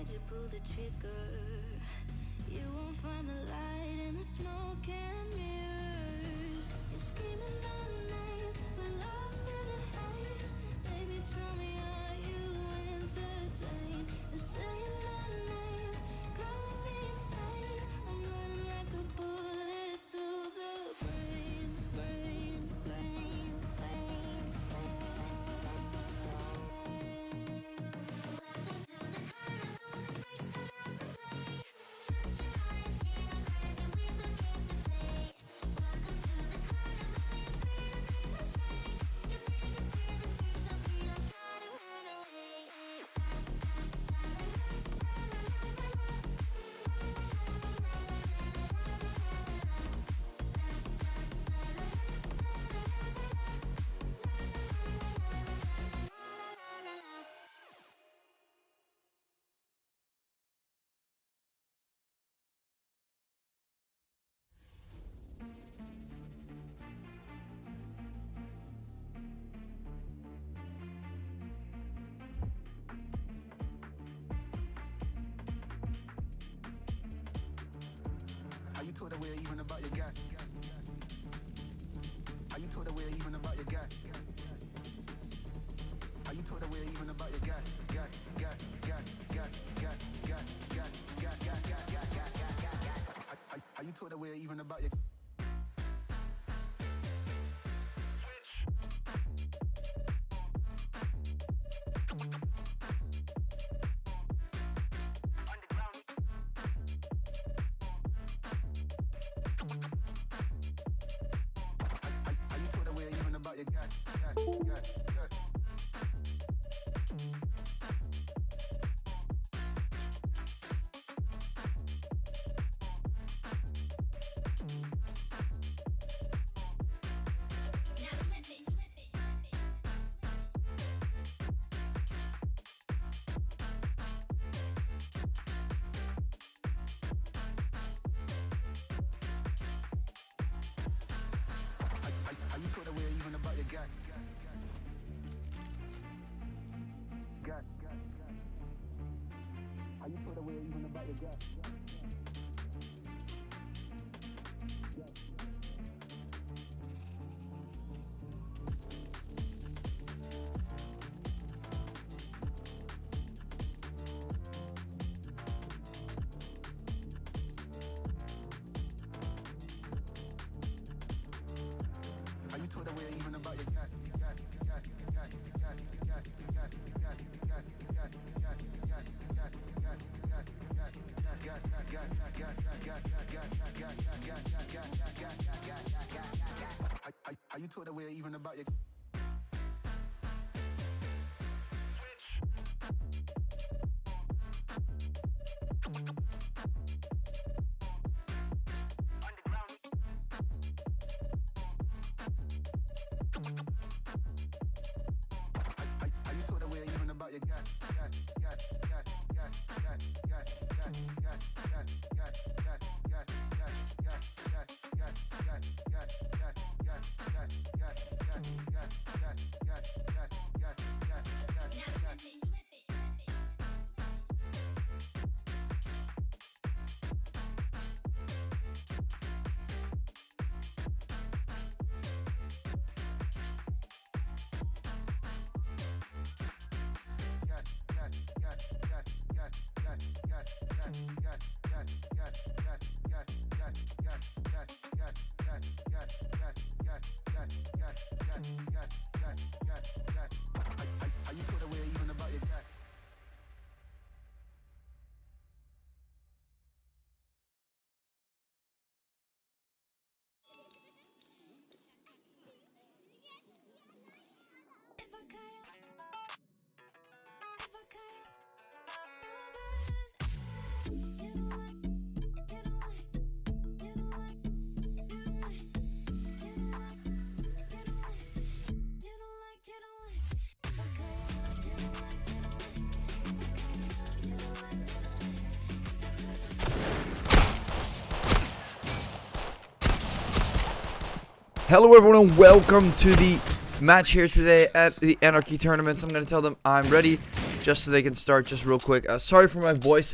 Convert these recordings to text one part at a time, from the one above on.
why'd you pull the trigger? You won't find the light in the smoke and mirrors. You're screaming my name, we're lost in the haze. Baby, tell me, are you entertained? They're saying my name, calling me insane. I'm running like a bullet to the brain, brain, brain, brain, Welcome to the carnival, the freaks come out to play. Shut your eyes, get on crazy, we've got games to play. Welcome to the carnival, you're free to make mistakes. Your biggest fear, the freak shows, we don't try to run away. Are you taught aware even about your guy? Are you taught aware even about your guy? Are you taught aware even about your guy? Are you taught aware even about your Are you taught aware even about your guy? Are you taught aware even about your guy? Are you taught aware even about your guy? Are you taught aware even about your guy? Are you taught aware even about your Are you taught aware even about your guy? Are you taught aware even about your guy? Hello everyone and welcome to the match here today at the Anarchy tournament. I'm going to tell them I'm ready. just so they can start just real quick. Sorry for my voice.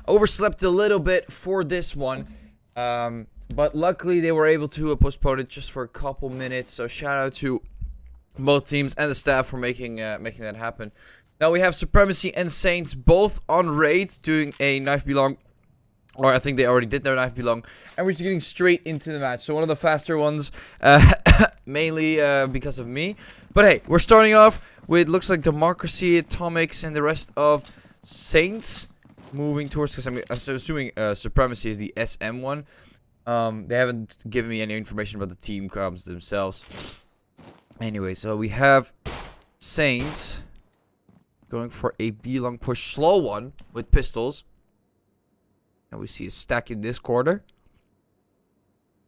Overslept a little bit for this one. But luckily they were able to postpone it just for a couple minutes. So shout out to both teams and the staff for making that happen. Now we have Supremacy and Saints both on raid doing a knife belong. Or I think they already did their knife belong. And we're just getting straight into the match. So one of the faster ones. Mainly because of me. But hey, we're starting off with looks like Democracy, Atomics, and the rest of Saints. Moving towards, because I'm assuming Supremacy is the SM one. They haven't given me any information about the team comms themselves. Anyway, so we have Saints going for a B-long push, slow one with pistols. And we see a stack in this corner.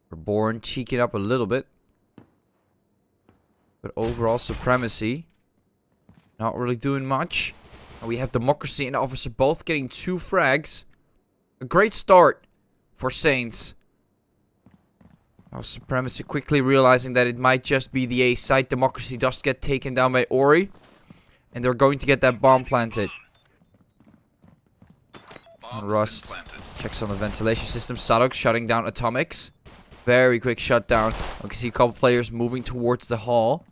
Reborn cheeking up a little bit. But overall, Supremacy not really doing much. And we have Democracy and Officer both getting 2 frags. A great start for Saints. Now Supremacy quickly realizing that it might just be the A site. Democracy does get taken down by Ori. And they're going to get that bomb planted. And Rust checks on the ventilation system. Sadok shutting down Atomics. Very quick shutdown. We can see a couple players moving towards the hall.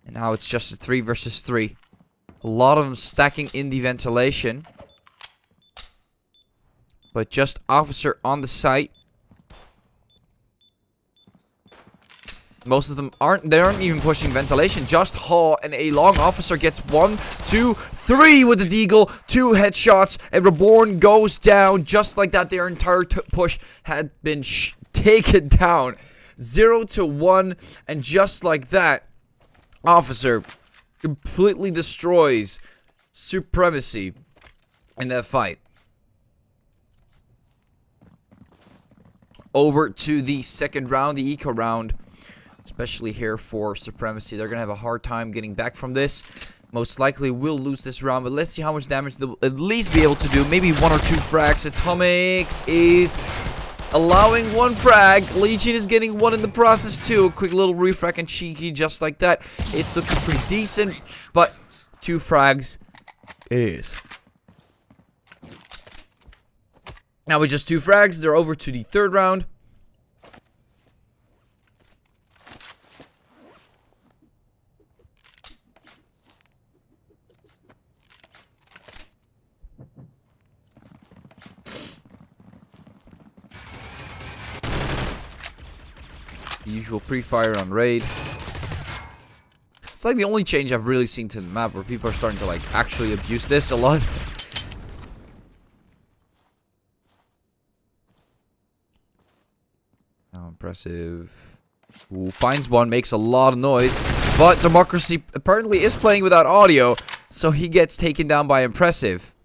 And now it's just a 3 versus 3. A lot of them stacking in the ventilation. But just Officer on the site. Most of them they aren't even pushing ventilation. Just Hall and a long Officer gets 1, 2, 3 with the Deagle. 2 headshots. And Reborn goes down. Just like that, their entire push had been taken down. 0 to 1. And just like that, Officer completely destroys Supremacy in that fight. Over to the second round, the eco round. Especially here for Supremacy. They're going to have a hard time getting back from this. Most likely will lose this round. But let's see how much damage they'll at least be able to do. Maybe 1 or 2 frags. Atomics is allowing 1 frag. Legion is getting 1 in the process too. A quick little refrag and cheeky just like that. It's looking pretty decent. But 2 frags is. Now with just 2 frags, they're over to the third round. The usual pre-fire on raid. It's like the only change I've really seen to the map where people are starting to like actually abuse this a lot. How impressive. Ooh, finds one, makes a lot of noise. But Democracy apparently is playing without audio, so he gets taken down by Impressive.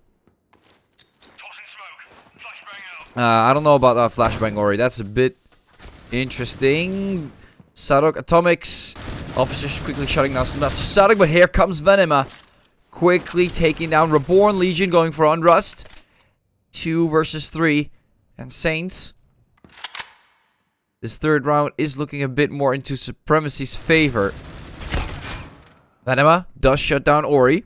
I don't know about that flashbang, Ori. That's a bit interesting. Sadok, Atomics. Officers quickly shutting down some Sadok, but here comes Venema. Quickly taking down Reborn. Legion going for Unrust. 2 versus 3. And Saints. This third round is looking a bit more into Supremacy's favor. Venema does shut down Ori.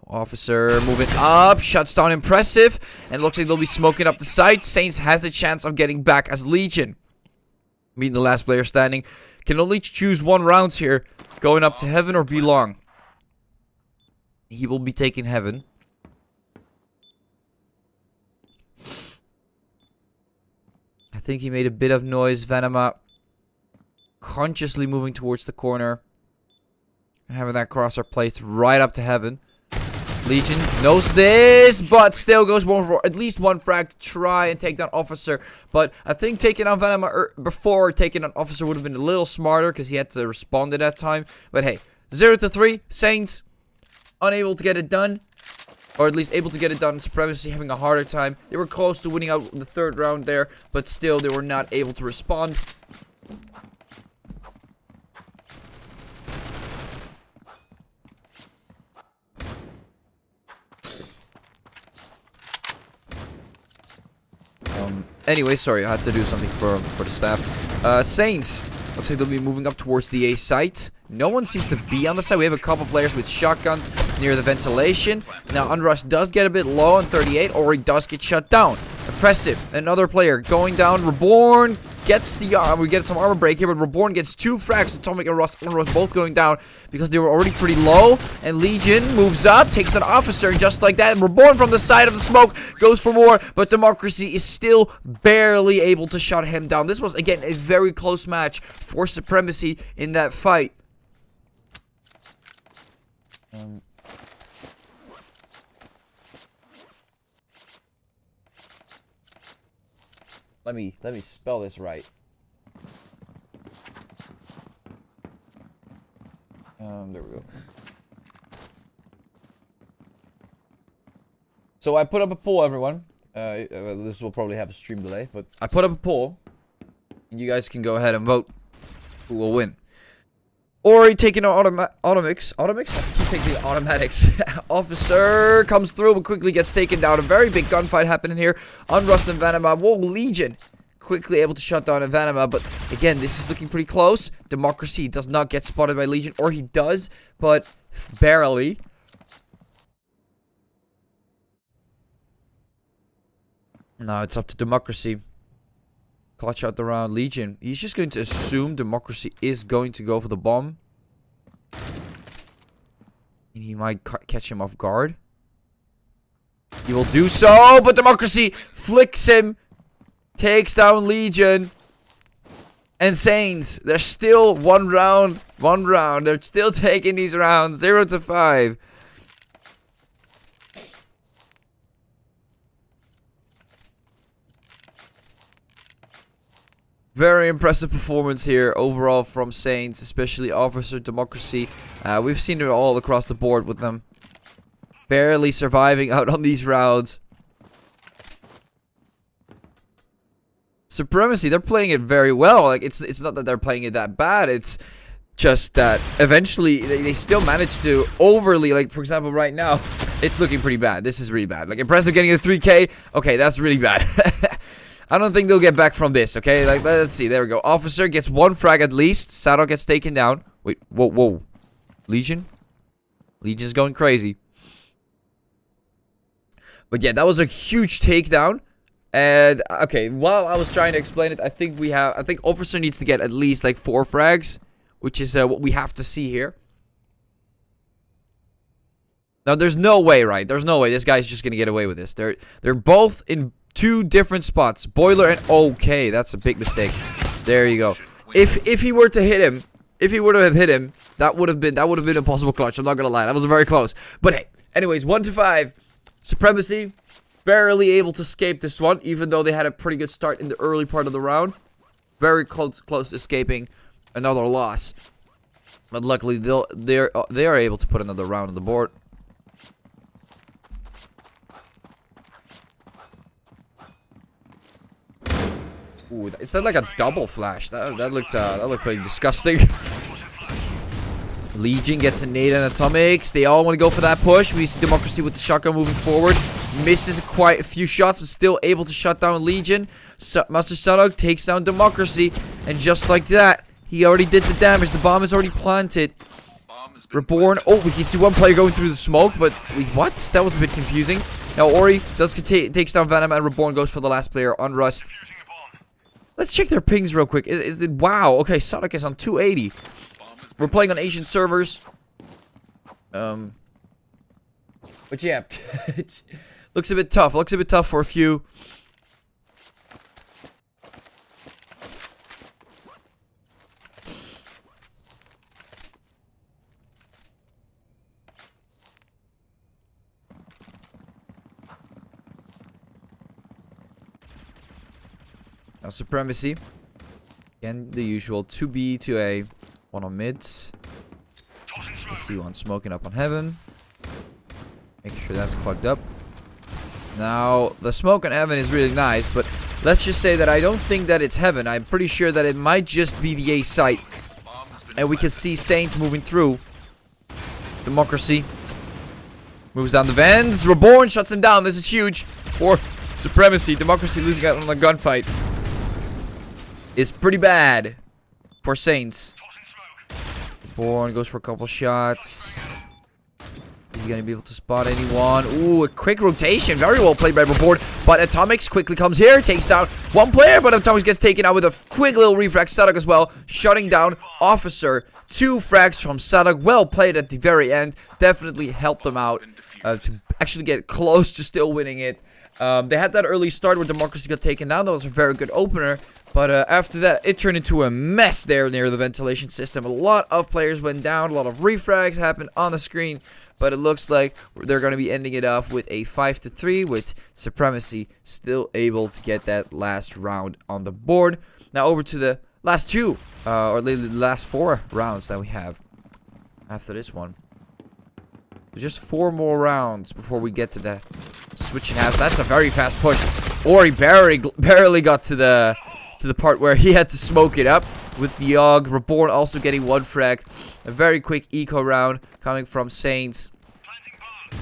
Officer moving up, shuts down Impressive, and looks like they'll be smoking up the site. Saints has a chance of getting back as Legion. Being the last player standing. Can only choose 1 round here. Going up to Heaven or Belong. He will be taking Heaven. I think he made a bit of noise. Venema consciously moving towards the corner. And having that crosser placed right up to Heaven. Legion knows this, but still goes for at least 1 frag to try and take down Officer. But I think taking on Venema before taking on Officer would have been a little smarter because he had to respond at that time. But hey, 0 to 3, Saints unable to get it done. Or at least able to get it done. Supremacy having a harder time. They were close to winning out the third round there, but still they were not able to respond. Anyway, sorry, I had to do something for the staff. Saints Looks like they'll be moving up towards the A site. No one seems to be on the side. We have a couple players with shotguns near the ventilation. Now, Unrush does get a bit low on 38, or he does get shut down. Impressive. Another player going down. Reborn gets the we get some armor break here, but Reborn gets 2 frags. Atomic and Unrush both going down because they were already pretty low. And Legion moves up, takes an officer, and just like that, Reborn from the side of the smoke goes for more, but Democracy is still barely able to shut him down. This was, again, a very close match for Supremacy in that fight. Let me spell this right. There we go. So I put up a poll, everyone. This will probably have a stream delay, but I put up a poll, and you guys can go ahead and vote who will win. Ori taking on automix. Automix? I have to keep taking the automatics. Officer comes through but quickly gets taken down. A very big gunfight happening here on Rust and Vanima. Whoa, Legion quickly able to shut down Vanima. But again, this is looking pretty close. Democracy does not get spotted by Legion. Or he does, but barely. Now it's up to Democracy. Clutch out the round. Legion. He's just going to assume Democracy is going to go for the bomb. And he might catch him off guard. He will do so, but Democracy flicks him. Takes down Legion. And Saints. They're still one round. They're still taking these rounds. 0-5. Very impressive performance here overall from Saints, especially Officer Democracy. We've seen it all across the board with them. Barely surviving out on these rounds. Supremacy, they're playing it very well. Like it's not that they're playing it that bad. It's just that eventually they still manage to overly, like for example right now, it's looking pretty bad. This is really bad. Like Impressive getting a 3K. Okay, that's really bad. I don't think they'll get back from this, okay? Like, let's see. There we go. Officer gets 1 frag at least. Saddle gets taken down. Wait, whoa. Legion? Legion's going crazy. But yeah, that was a huge takedown. And, okay, while I was trying to explain it, I think Officer needs to get at least, like, 4 frags. Which is what we have to see here. Now, there's no way, right? There's no way this guy's just gonna get away with this. They're both in 2 different spots. Boiler and... Okay, that's a big mistake. There you go. If he were to hit him... If he were to have hit him... That would have been a possible clutch. I'm not gonna lie. That was very close. But hey. Anyways, 1-5. Supremacy. Barely able to escape this one. Even though they had a pretty good start in the early part of the round. Very close to escaping another loss. But luckily, they are able to put another round on the board. Ooh, is that like a double flash? That looked pretty disgusting. Legion gets a nade and atomics. They all want to go for that push. We see Democracy with the shotgun moving forward. Misses quite a few shots, but still able to shut down Legion. Master Sadog takes down Democracy. And just like that, he already did the damage. The bomb is already planted. Reborn. Oh, we can see one player going through the smoke, but wait, what? That was a bit confusing. Now Ori takes down Venom, and Reborn goes for the last player on Rust. Let's check their pings real quick. Wow, okay, Sonic is on 280. We're playing on Asian servers. But yeah, it looks a bit tough. Looks a bit tough for a few. Now Supremacy. Again, the usual 2B, 2A, 1 on mids. Let's see one smoking up on heaven. Make sure that's plugged up. Now, the smoke on heaven is really nice, but let's just say that I don't think that it's heaven. I'm pretty sure that it might just be the A site. And we can see Saints moving through. Democracy moves down the vents. Reborn shuts him down. This is huge for Supremacy. Democracy losing out on the gunfight is pretty bad. for Saints. Born goes for a couple shots. Is he going to be able to spot anyone? Ooh, a quick rotation. Very well played by Motherboard. But Atomics quickly comes here. Takes down one player. But Atomics gets taken out with a quick little refrag. Sadok as well. Shutting down Officer. 2 frags from Sadok. Well played at the very end. Definitely helped them out to actually get close to still winning it. They had that early start where Democracy got taken down. That was a very good opener. But after that, it turned into a mess there near the ventilation system. A lot of players went down. A lot of refrags happened on the screen. But it looks like they're going to be ending it off with a 5-3 with Supremacy still able to get that last round on the board. Now over to the last 2, or the last 4 rounds that we have after this one. Just 4 more rounds before we get to the switching halves. That's a very fast push. Ori barely got to the part where he had to smoke it up with the AUG. Reborn also getting 1 frag. A very quick eco round coming from Saints.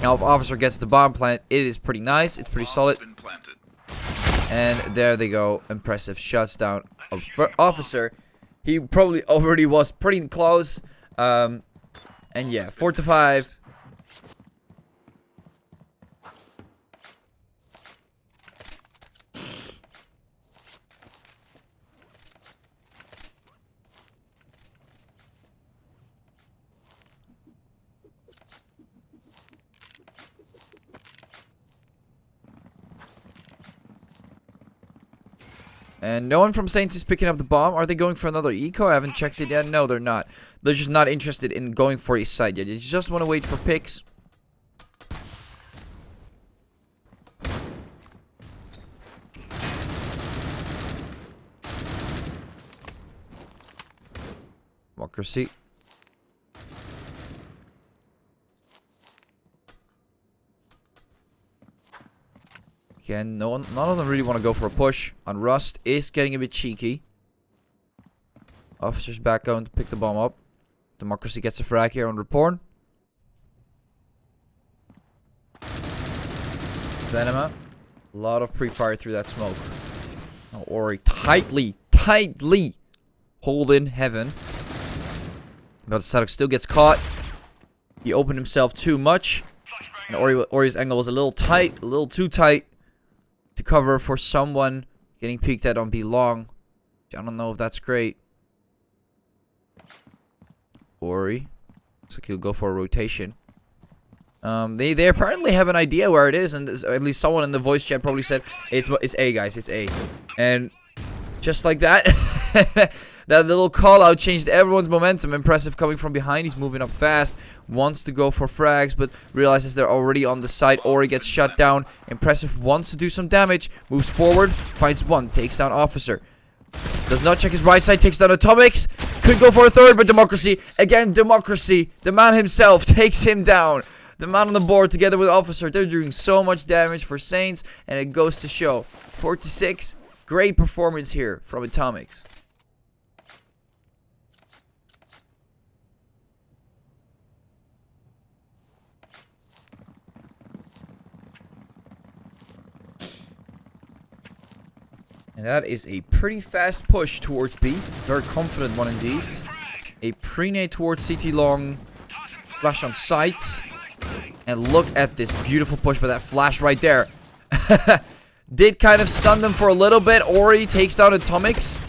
Now if Officer gets the bomb plant, it is pretty nice. It's pretty solid. And there they go. Impressive shots down of Officer. He probably already was pretty close. And yeah, 4-5. And no one from Saints is picking up the bomb. Are they going for another eco? I haven't checked it yet. No, they're not. They're just not interested in going for a site yet. You just want to wait for picks. Democracy. Again, none of them really want to go for a push. On Rust is getting a bit cheeky. Officer's back going to pick the bomb up. Democracy gets a frag here on Reporn. Venema. A lot of pre-fire through that smoke. Now Ori tightly hold in heaven. But Sadok still gets caught. He opened himself too much. And Ori's angle was a little tight, a little too tight to cover for someone getting peeked at on B long. I don't know if that's great. Ori. Looks like he'll go for a rotation. They apparently have an idea where it is, and at least someone in the voice chat probably said, it's A, guys, it's A. And just like that, that little call out changed everyone's momentum. Impressive coming from behind. He's moving up fast. Wants to go for frags, but realizes they're already on the side. Ori gets shut down. Impressive wants to do some damage. Moves forward. Finds one. Takes down Officer. Does not check his right side. Takes down Atomics. Could go for a third, but Democracy. Again, Democracy. The man himself takes him down. The man on the board together with Officer. They're doing so much damage for Saints, and it goes to show. 4-6. Great performance here from Atomics. And that is a pretty fast push towards B. Very confident one indeed. A pre-nade towards CT long. Flash on sight. And look at this beautiful push by that flash right there. Did kind of stun them for a little bit. Ori takes down Atomics.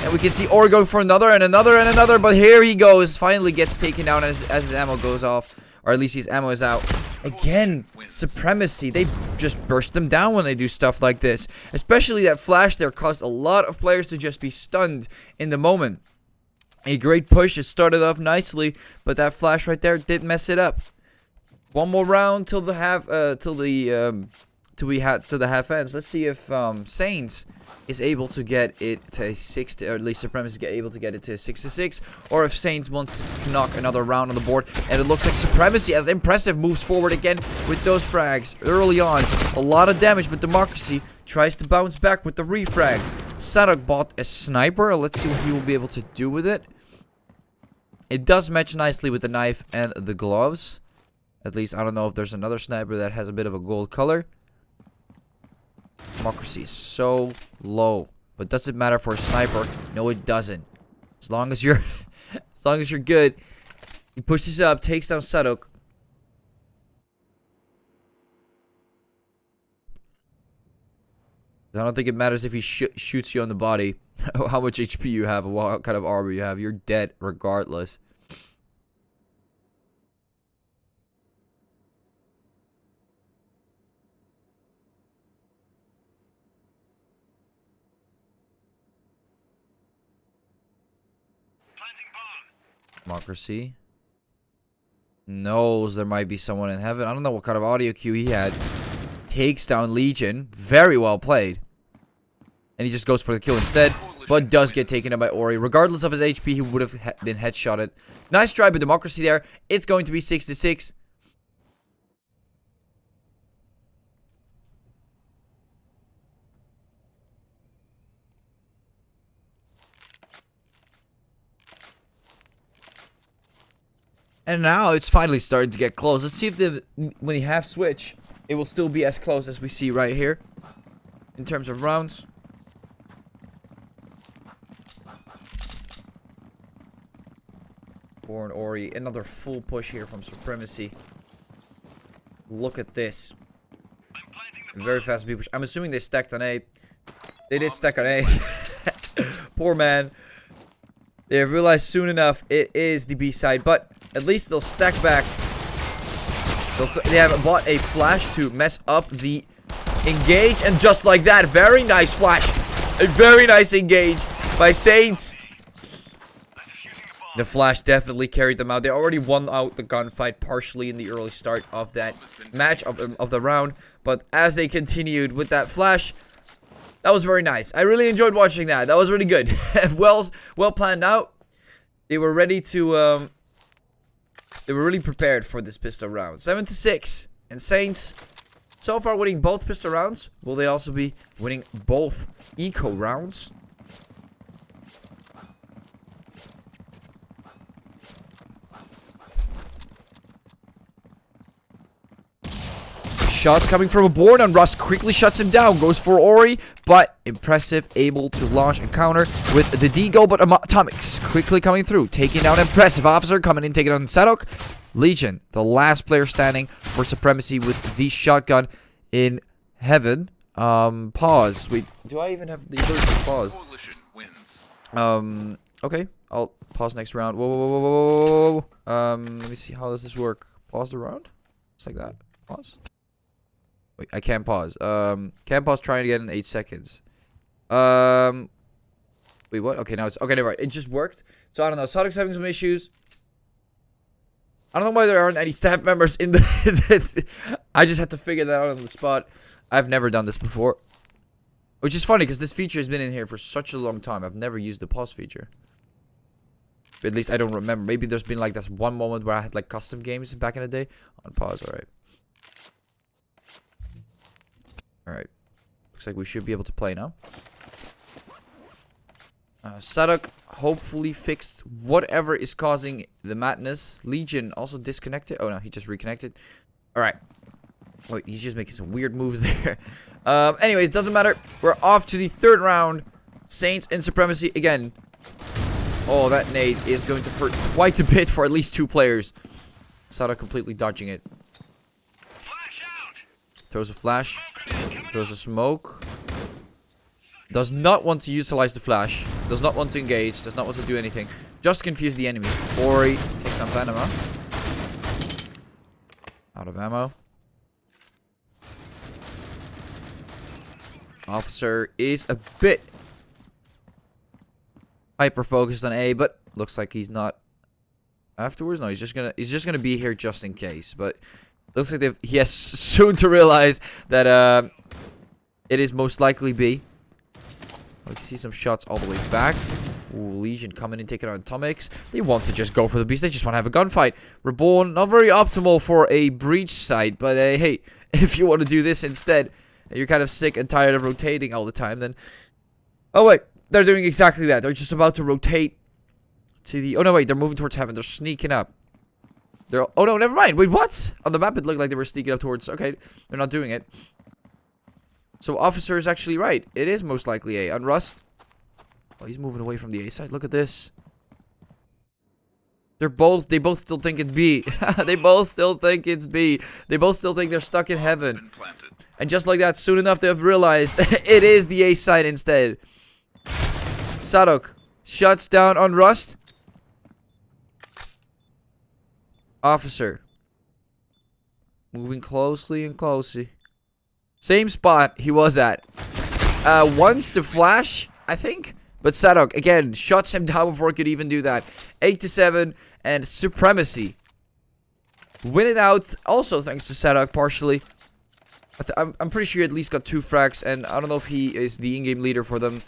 And we can see Ori going for another and another and another. But here he goes. Finally gets taken down as his ammo goes off. Or at least his ammo is out. Again, Supremacy. They just burst them down when they do stuff like this. Especially that flash there caused a lot of players to just be stunned in the moment. A great push. It started off nicely. But that flash right there did mess it up. One more round till the half half ends. Let's see if Saints is able to get it to a 6, or at least Supremacy is able to get it to a 6-6, or if Saints wants to knock another round on the board. And it looks like Supremacy, as Impressive, moves forward again with those frags early on. A lot of damage, but Democracy tries to bounce back with the refrags. Sadok bought a sniper. Let's see what he will be able to do with it. It does match nicely with the knife and the gloves. At least, I don't know if there's another sniper that has a bit of a gold color. Democracy is so low. But does it matter for a sniper? No, it doesn't. As long as you're as long as you're good. He pushes up, takes down Sadok. I don't think it matters if he shoots you on the body. How much HP you have, or what kind of armor you have. You're dead regardless. Democracy. Knows there might be someone in heaven. I don't know what kind of audio cue he had. Takes down Legion. Very well played. And he just goes for the kill instead. But does get taken out by Ori. Regardless of his HP, he would have been headshotted. Nice try by Democracy there. It's going to be 6-6. And now it's finally starting to get close. Let's see if when you have switch, it will still be as close as we see right here. In terms of rounds. Born Ori. Another full push here from Supremacy. Look at this. Very fast B push. I'm assuming they stacked on A. They did stack on A. Poor man. They have realized soon enough it is the B side. But at least they'll stack back. They have bought a flash to mess up the engage. And just like that, very nice flash. A very nice engage by Saints. The flash definitely carried them out. They already won out the gunfight partially in the early start of that match of the round. But as they continued with that flash, that was very nice. I really enjoyed watching that. That was really good. well planned out. They were ready to... they were really prepared for this pistol round. 7-6. And Saints, so far winning both pistol rounds. Will they also be winning both eco rounds? Shots coming from a board, and Rust quickly shuts him down. Goes for Ori, but impressive, able to launch and counter with the Deagle, but Atomics quickly coming through, taking down Impressive Officer, coming in, taking on Sadok. Legion, the last player standing for Supremacy with the shotgun in heaven. Pause. Wait, do I even have the ability to pause? Okay, I'll pause next round. Whoa. Let me see, how does this work? Pause the round? Just like that. Pause. Wait, I can't pause. Can't pause trying to get in 8 seconds. Wait, what? Okay, now it's... Okay, never mind. It just worked. So, I don't know. Sadok's having some issues. I don't know why there aren't any staff members in the... I just had to figure that out on the spot. I've never done this before. Which is funny, because this feature has been in here for such a long time. I've never used the pause feature. But at least I don't remember. Maybe there's been like this one moment where I had like custom games back in the day. On pause, alright. Alright. Looks like we should be able to play now. Sadok hopefully fixed whatever is causing the madness. Legion also disconnected. Oh no, he just reconnected. Alright. Wait, he's just making some weird moves there. Anyways, doesn't matter. We're off to the third round. Saints in Supremacy again. Oh, that nade is going to hurt quite a bit for at least 2 players. Sadok completely dodging it. Throws a flash. Throws a smoke. Does not want to utilize the flash. Does not want to engage. Does not want to do anything. Just confuse the enemy. Ori takes down Panama. Out of ammo. Officer is a bit hyper focused on A, but looks like he's not afterwards. No, he's just gonna be here just in case. But looks like he has soon to realize that it is most likely B. We can see some shots all the way back. Ooh, Legion coming in, taking on Atomics. They want to just go for the beast. They just want to have a gunfight. Reborn, not very optimal for a breach site, but hey, if you want to do this instead, and you're kind of sick and tired of rotating all the time, then... Oh, wait. They're doing exactly that. They're just about to rotate to the... Oh, no, wait. They're moving towards heaven. They're sneaking up. Oh, no, never mind. Wait, what? On the map, it looked like they were sneaking up towards... Okay, they're not doing it. So, Officer is actually right. It is most likely A. On Rust... Oh, he's moving away from the A side. Look at this. They both still think it's B. They both still think it's B. They both still think they're stuck in heaven. And just like that, soon enough, they have realized it is the A side instead. Sadok shuts down on Rust. Officer. Moving closely and closely. Same spot he was at. Once to flash, I think. But Sadok, again, shuts him down before he could even do that. 8-7, and Supremacy win it out. Also thanks to Sadok, partially. I'm pretty sure he at least got 2 frags, and I don't know if he is the in-game leader for them.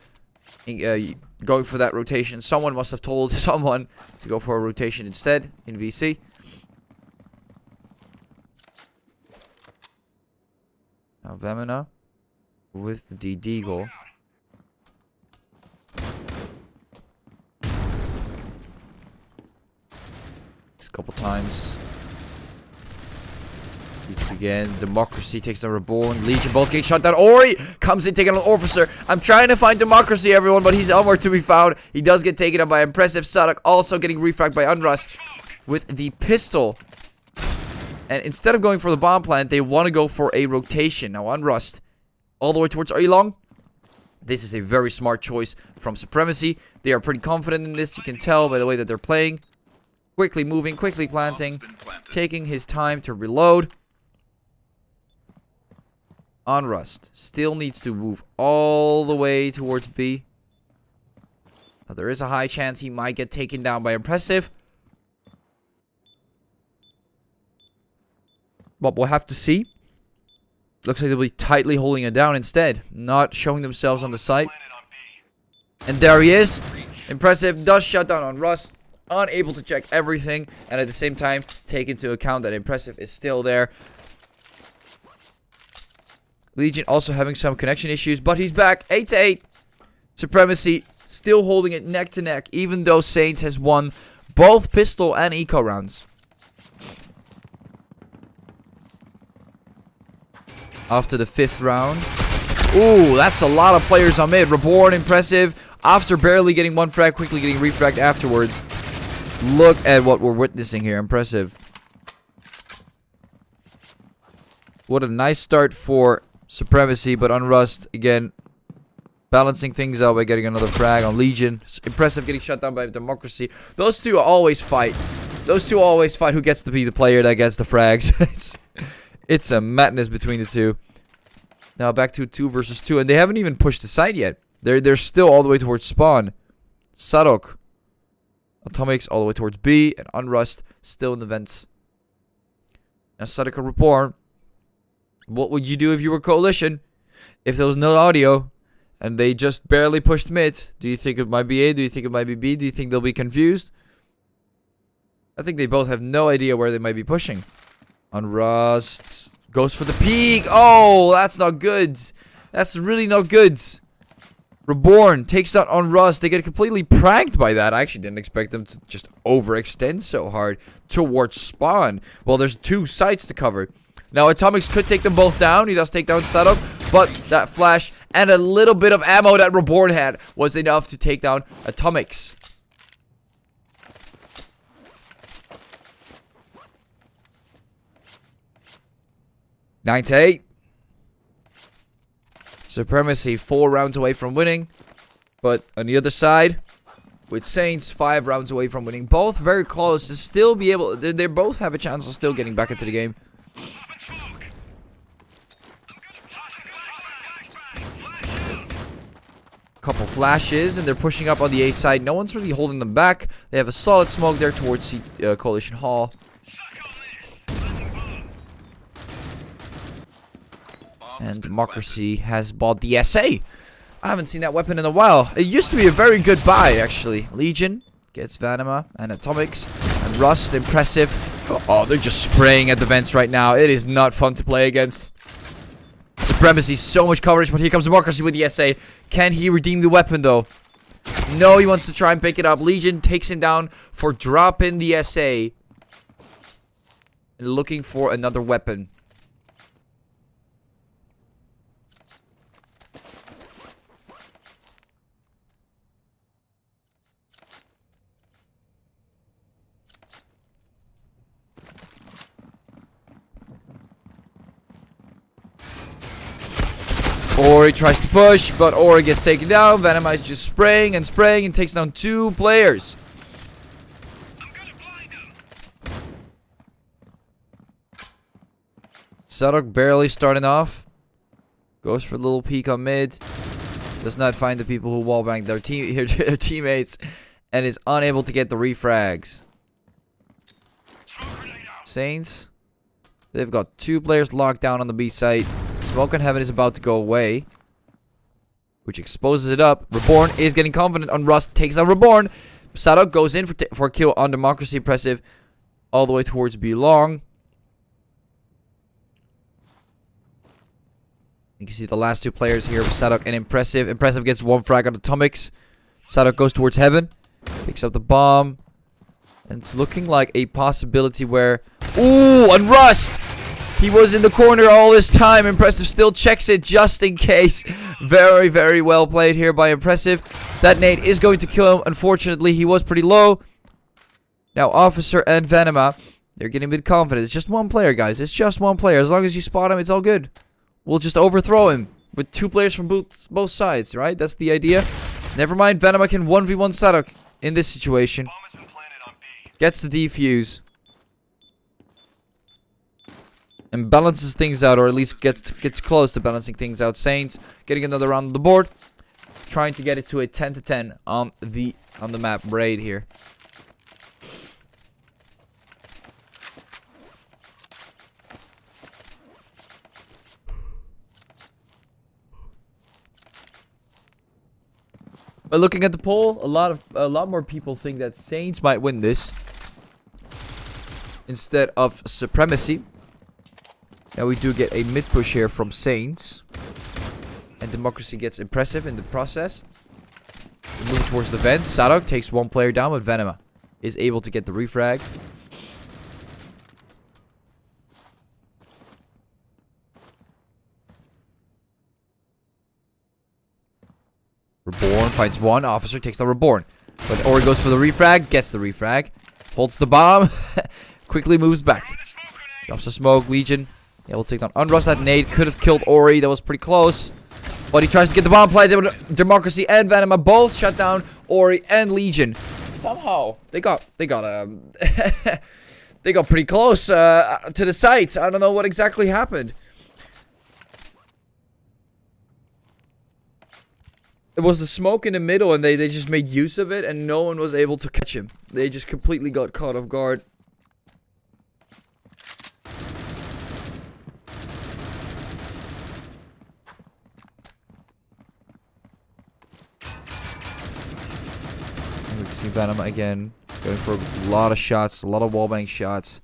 Going for that rotation. Someone must have told someone to go for a rotation instead in VC. Now Vemina with the Deagle. A couple times. Beats again. Democracy takes on Reborn. Legion both getting shot down. Ori comes in taking on Officer. I'm trying to find Democracy, everyone, but he's nowhere to be found. He does get taken up by Impressive. Sadok also getting refragged by Unrust with the pistol. And instead of going for the bomb plant, they want to go for a rotation. Now Unrust all the way towards Oolong. This is a very smart choice from Supremacy. They are pretty confident in this. You can tell by the way that they're playing. Quickly moving, quickly planting, taking his time to reload. Unrust still needs to move all the way towards B. Now, there is a high chance he might get taken down by Impressive. But we'll have to see. Looks like they'll be tightly holding it down instead, not showing themselves on the site. And there he is. Impressive does shut down on Rust. Unable to check everything, and at the same time take into account that Impressive is still there. Legion also having some connection issues, but he's back. 8-8. Supremacy still holding it neck to neck, even though Saints has won both pistol and eco rounds. After the 5th round. Ooh, that's a lot of players on mid. Reborn, Impressive. Officer barely getting 1 frag, quickly getting refragged afterwards. Look at what we're witnessing here. Impressive. What a nice start for Supremacy, but on Rust, again, balancing things out by getting another frag on Legion. Impressive getting shut down by Democracy. Those two always fight. Those two always fight who gets to be the player that gets the frags. It's a madness between the two. Now back to 2 versus 2, and they haven't even pushed the side yet. They're still all the way towards spawn. Sadok. Atomics all the way towards B, and Unrust still in the vents. Now Sadok and Reborn. What would you do if you were Coalition? If there was no audio, and they just barely pushed mid? Do you think it might be A? Do you think it might be B? Do you think they'll be confused? I think they both have no idea where they might be pushing. Unrust goes for the peak. Oh, that's not good. That's really not good. Reborn takes that on Rust. They get completely pranked by that. I actually didn't expect them to just overextend so hard towards spawn. Well, there's 2 sites to cover. Now, Atomics could take them both down. He does take down Sadok, but that flash and a little bit of ammo that Reborn had was enough to take down Atomics. Nine to 8. Supremacy 4 rounds away from winning. But on the other side, with Saints 5 rounds away from winning. Both very close to still be able... They both have a chance of still getting back into the game. Couple flashes, and they're pushing up on the A side. No one's really holding them back. They have a solid smoke there towards Coalition Hall. And Democracy has bought the SA. I haven't seen that weapon in a while. It used to be a very good buy, actually. Legion gets Vanima and Atomics. And Rust, Impressive. Oh, they're just spraying at the vents right now. It is not fun to play against. Supremacy, so much coverage, but here comes Democracy with the SA. Can he redeem the weapon, though? No, he wants to try and pick it up. Legion takes him down for dropping the SA. And looking for another weapon. Ori tries to push, but Ori gets taken down. Venema is just spraying and spraying and takes down 2 players. Sadok barely starting off. Goes for a little peek on mid. Does not find the people who wallbang their teammates. And is unable to get the refrags. Saints. They've got 2 players locked down on the B site. Smoke and Heaven is about to go away, which exposes it up. Reborn is getting confident on Rust. Takes down Reborn. Sadok goes in for a kill on Democracy. Impressive. All the way towards B long. You can see the last 2 players here. Sadok and Impressive. Impressive gets 1 frag on Atomics. Sadok goes towards Heaven. Picks up the bomb. And it's looking like a possibility where... Ooh, on Rust! He was in the corner all this time. Impressive still checks it just in case. Very, very well played here by Impressive. That nade is going to kill him. Unfortunately, he was pretty low. Now, Officer and Venema, they're getting a bit confident. It's just 1 player, guys. It's just 1 player. As long as you spot him, it's all good. We'll just overthrow him with 2 players from both sides, right? That's the idea. Never mind, Venema can 1v1 Sadok in this situation. Gets the defuse. And balances things out, or at least gets close to balancing things out. Saints getting another round on the board. Trying to get it to a 10-10 on the map raid here. But looking at the poll, a lot more people think that Saints might win this instead of Supremacy. Now we do get a mid push here from Saints, and Democracy gets Impressive in the process. We move towards the vents. Sadok takes 1 player down, but Venema is able to get the refrag. Reborn finds 1. Officer takes the Reborn. But Ori goes for the refrag. Gets the refrag. Holds the bomb. Quickly moves back. Drops the smoke. Legion. Yeah, we'll take down Unrust. That nade could have killed Ori. That was pretty close. But he tries to get the bomb planted. Democracy and Venema both shut down Ori and Legion. Somehow they got they got pretty close to the sites. I don't know what exactly happened. It was the smoke in the middle, and they just made use of it, and no one was able to catch him. They just completely got caught off guard. And we can see Venema again, going for a lot of shots, a lot of wallbang shots.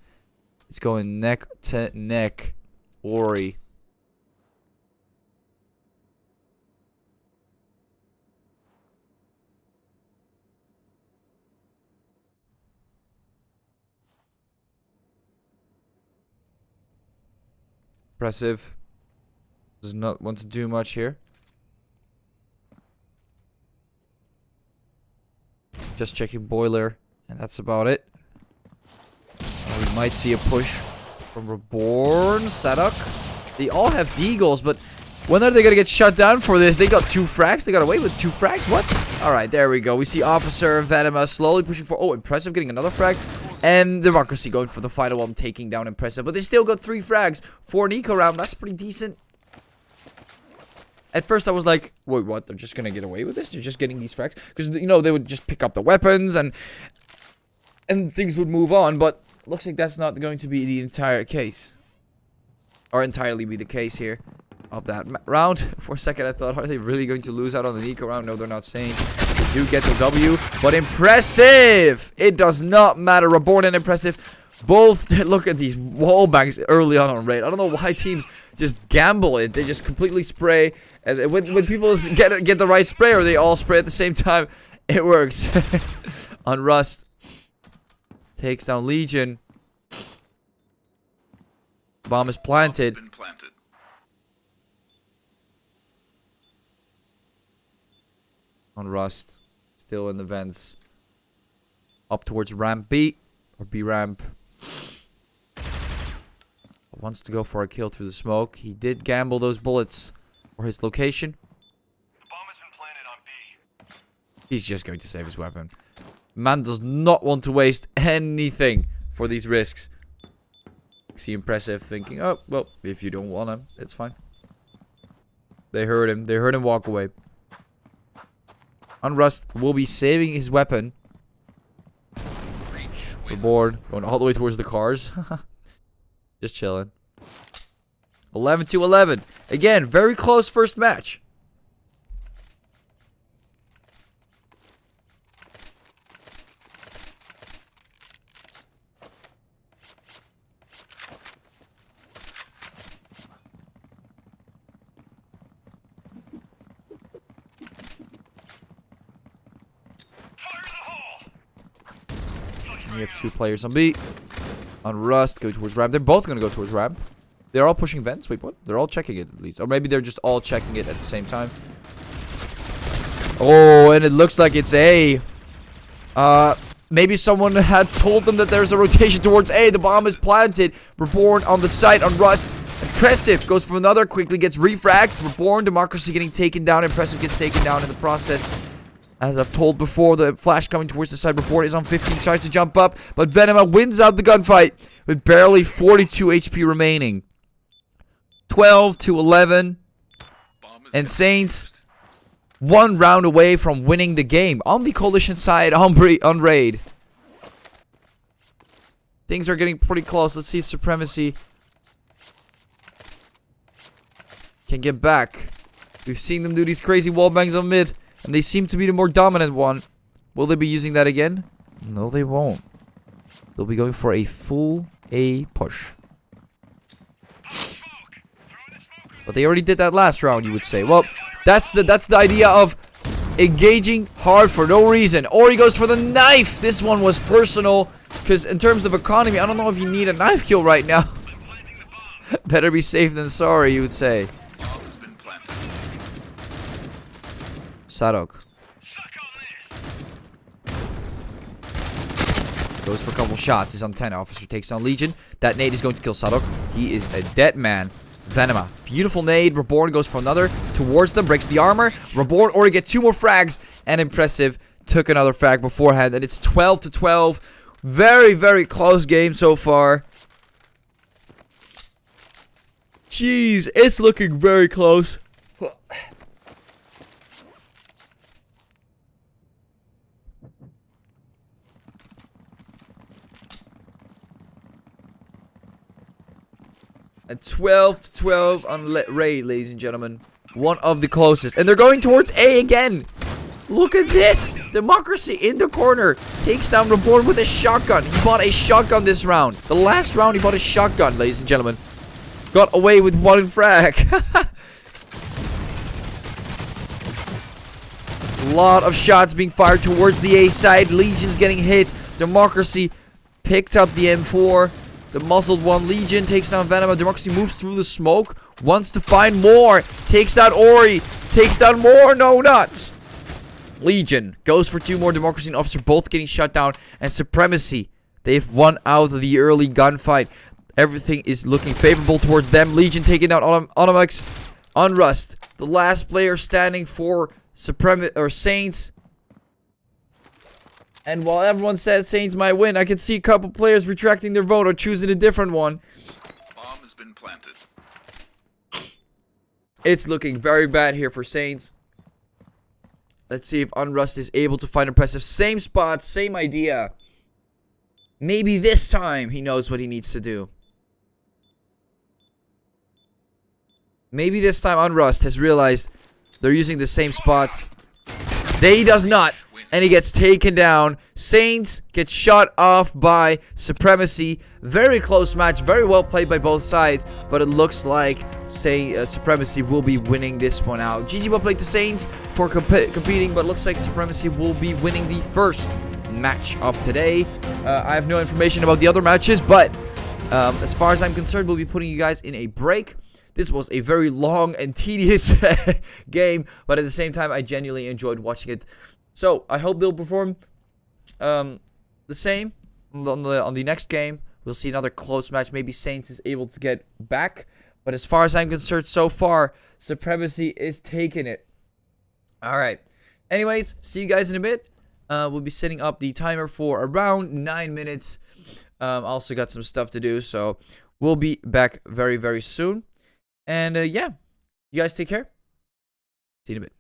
It's going neck to neck. Ori. Impressive. Does not want to do much here. Just checking boiler, and that's about it. We might see a push from Reborn, Sadok. They all have deagles, but when are they gonna get shut down for this? They got 2 frags. They got away with 2 frags. What? All right, there we go. We see Officer and Venema slowly pushing for. Oh, Impressive getting another frag. And Democracy going for the final one, taking down Impressive. But they still got 3 frags for an eco round. That's pretty decent. At first, I was like, wait, what? They're just going to get away with this? They're just getting these frags? Because, you know, they would just pick up the weapons and things would move on. But looks like that's not going to be the entire case. Or entirely be the case here of that round. For a second, I thought, are they really going to lose out on the eco round? No, they're not saying. They do get the W, but Impressive! It does not matter. Reborn and Impressive both look at these wall bangs early on raid. I don't know why teams just gamble it. They just completely spray. And when people get the right spray, or they all spray at the same time, it works. On Rust. Takes down Legion. Bomb is planted. On Rust. Still in the vents. Up towards ramp B. Or B ramp. Wants to go for a kill through the smoke. He did gamble those bullets. or his location. The bomb has been planted on B. He's just going to save his weapon. Man does not want to waste anything for these risks. See impressive thinking, oh, well, if you don't want him, it's fine. They heard him. They heard him walk away. Unrust will be saving his weapon. The board going all the way towards the cars. Just chilling. 11-11. Again, very close first match. We have 2 players on B. On Rust, go towards ramp. They're both going to go towards ramp. They're all pushing vents. Wait, what? They're all checking it at least. Or maybe they're just all checking it at the same time. Oh, and it looks like it's A. Maybe someone had told them that there's a rotation towards A. The bomb is planted. Reborn on the site on Rust. Impressive goes for another. Quickly gets refragged. Reborn. Democracy getting taken down. Impressive gets taken down in the process. As I've told before, the flash coming towards the side. Reborn is on 15. Tries to jump up. But Venema wins out the gunfight with barely 42 HP remaining. 12-11. And Saints 1 round away from winning the game. On the coalition side, on raid. Things are getting pretty close. Let's see if Supremacy can get back. We've seen them do these crazy wallbangs on mid. And they seem to be the more dominant one. Will they be using that again? No, they won't. They'll be going for a full A push. But they already did that last round, you would say. Well, that's the idea of engaging hard for no reason. Or he goes for the knife. This one was personal. Because in terms of economy, I don't know if you need a knife kill right now. Better be safe than sorry, you would say. Sadok goes for a couple shots. His antenna officer takes down Legion. That nade is going to kill Sadok. He is a dead man. Venema. Beautiful nade. Reborn goes for another towards them. Breaks the armor. Reborn already get 2 more frags. And Impressive took another frag beforehand. And it's 12-12. Very, very close game so far. Jeez, it's looking very close. At 12-12 on raid, ladies and gentlemen. One of the closest. And they're going towards A again. Look at this. Democracy in the corner. Takes down Reborn with a shotgun. He bought a shotgun this round. The last round he bought a shotgun, ladies and gentlemen. Got away with 1 frag. A lot of shots being fired towards the A side. Legion's getting hit. Democracy picked up the M4. The muzzled one. Legion takes down Venema. Democracy moves through the smoke. Wants to find more. Takes down Ori. Takes down more. No, nuts. Legion goes for 2 more. Democracy and Officer both getting shut down. And Supremacy. They've won out of the early gunfight. Everything is looking favorable towards them. Legion taking out Onyx on Rust. The last player standing for Saints. And while everyone said Saints might win, I can see a couple players retracting their vote or choosing a different one. Bomb has been planted. It's looking very bad here for Saints. Let's see if Unrust is able to find Impressive. Same spot, same idea. Maybe this time he knows what he needs to do. Maybe this time Unrust has realized they're using the same spots. He does not. And he gets taken down. Saints gets shot off by Supremacy. Very close match. Very well played by both sides. But it looks like Supremacy will be winning this one out. GG well played to Saints for competing. But it looks like Supremacy will be winning the first match of today. I have no information about the other matches. But as far as I'm concerned, we'll be putting you guys in a break. This was a very long and tedious game. But at the same time, I genuinely enjoyed watching it. So, I hope they'll perform the same on the next game. We'll see another close match. Maybe Saints is able to get back. But as far as I'm concerned, so far, Supremacy is taking it. Alright. Anyways, see you guys in a bit. We'll be setting up the timer for around 9 minutes. Also got some stuff to do, so we'll be back very, very soon. And yeah, you guys take care. See you in a bit.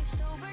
Sober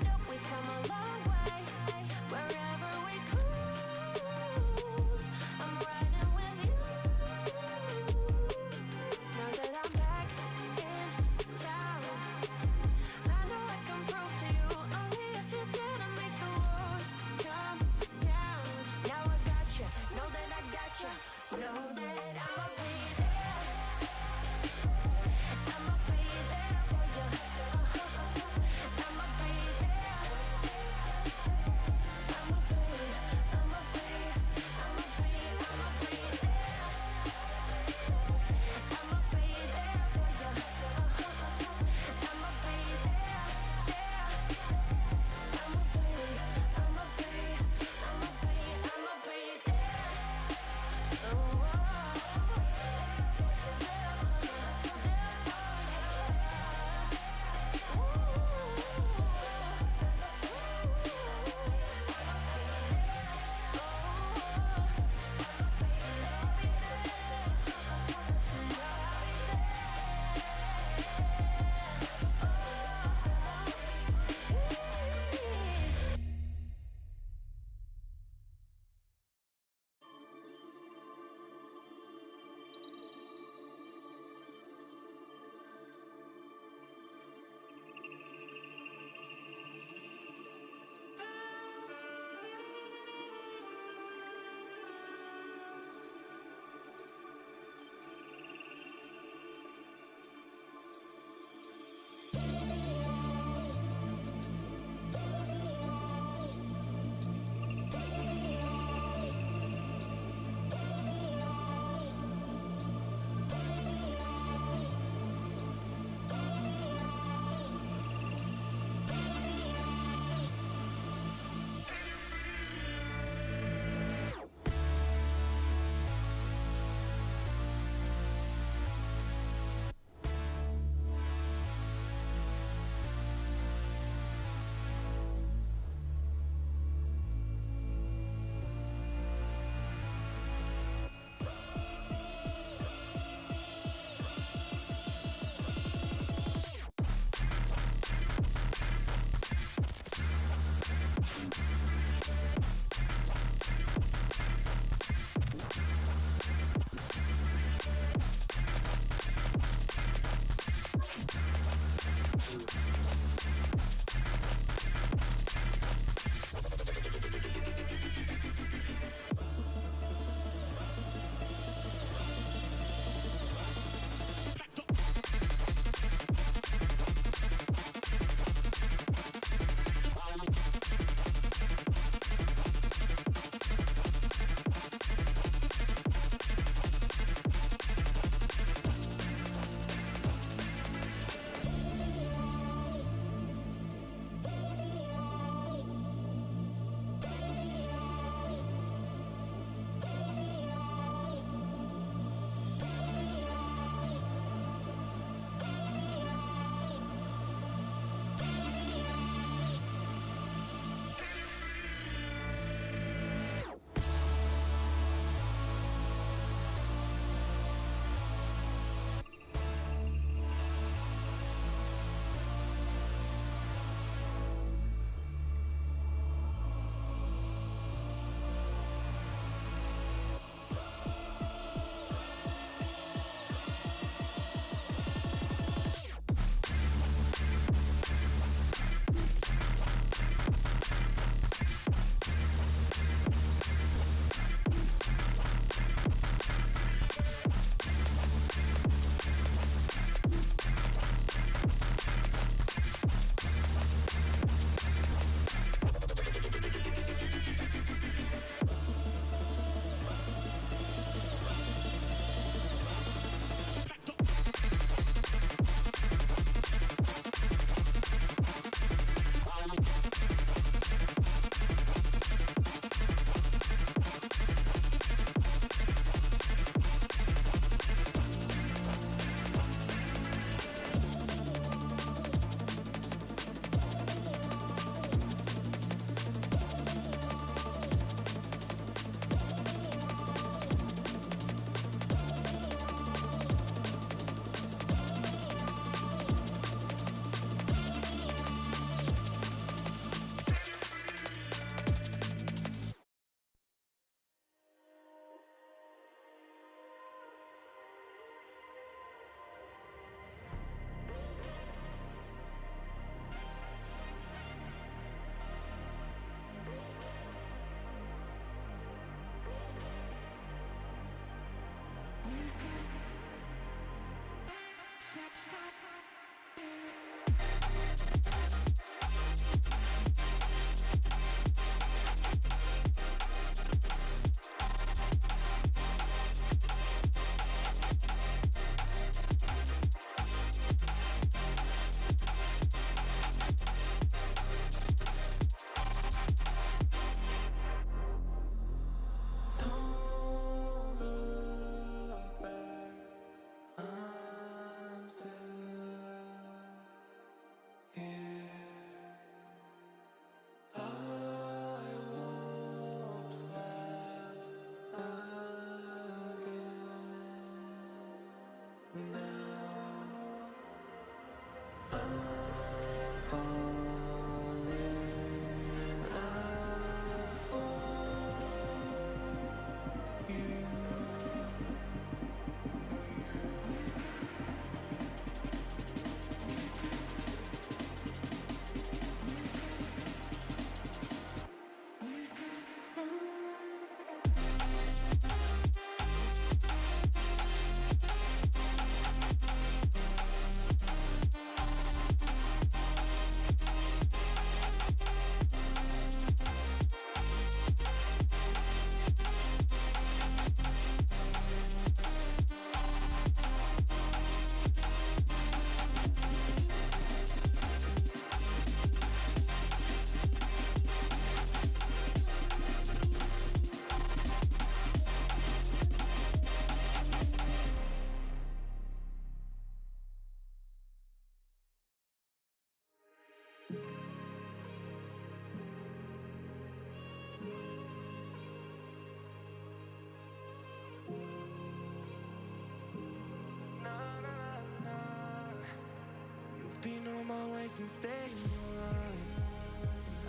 Been on my way since day one.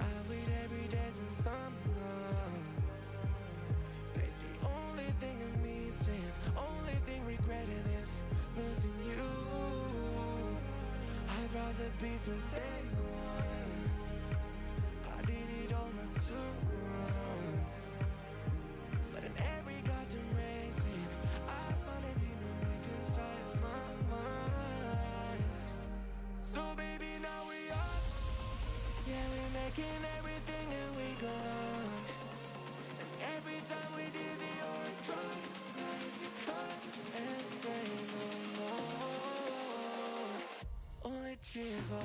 I wait every day since I'm gone. But the only thing in me is saying, only thing regretting is losing you. I'd rather be since day one. I did it all not too wrong. But in every goddamn racing, I found a demon deep inside my mind. So baby, now we up. Yeah, we're making everything that we go on. And every time we dizzy or drunk, rise you come and say no more. Only Chiva.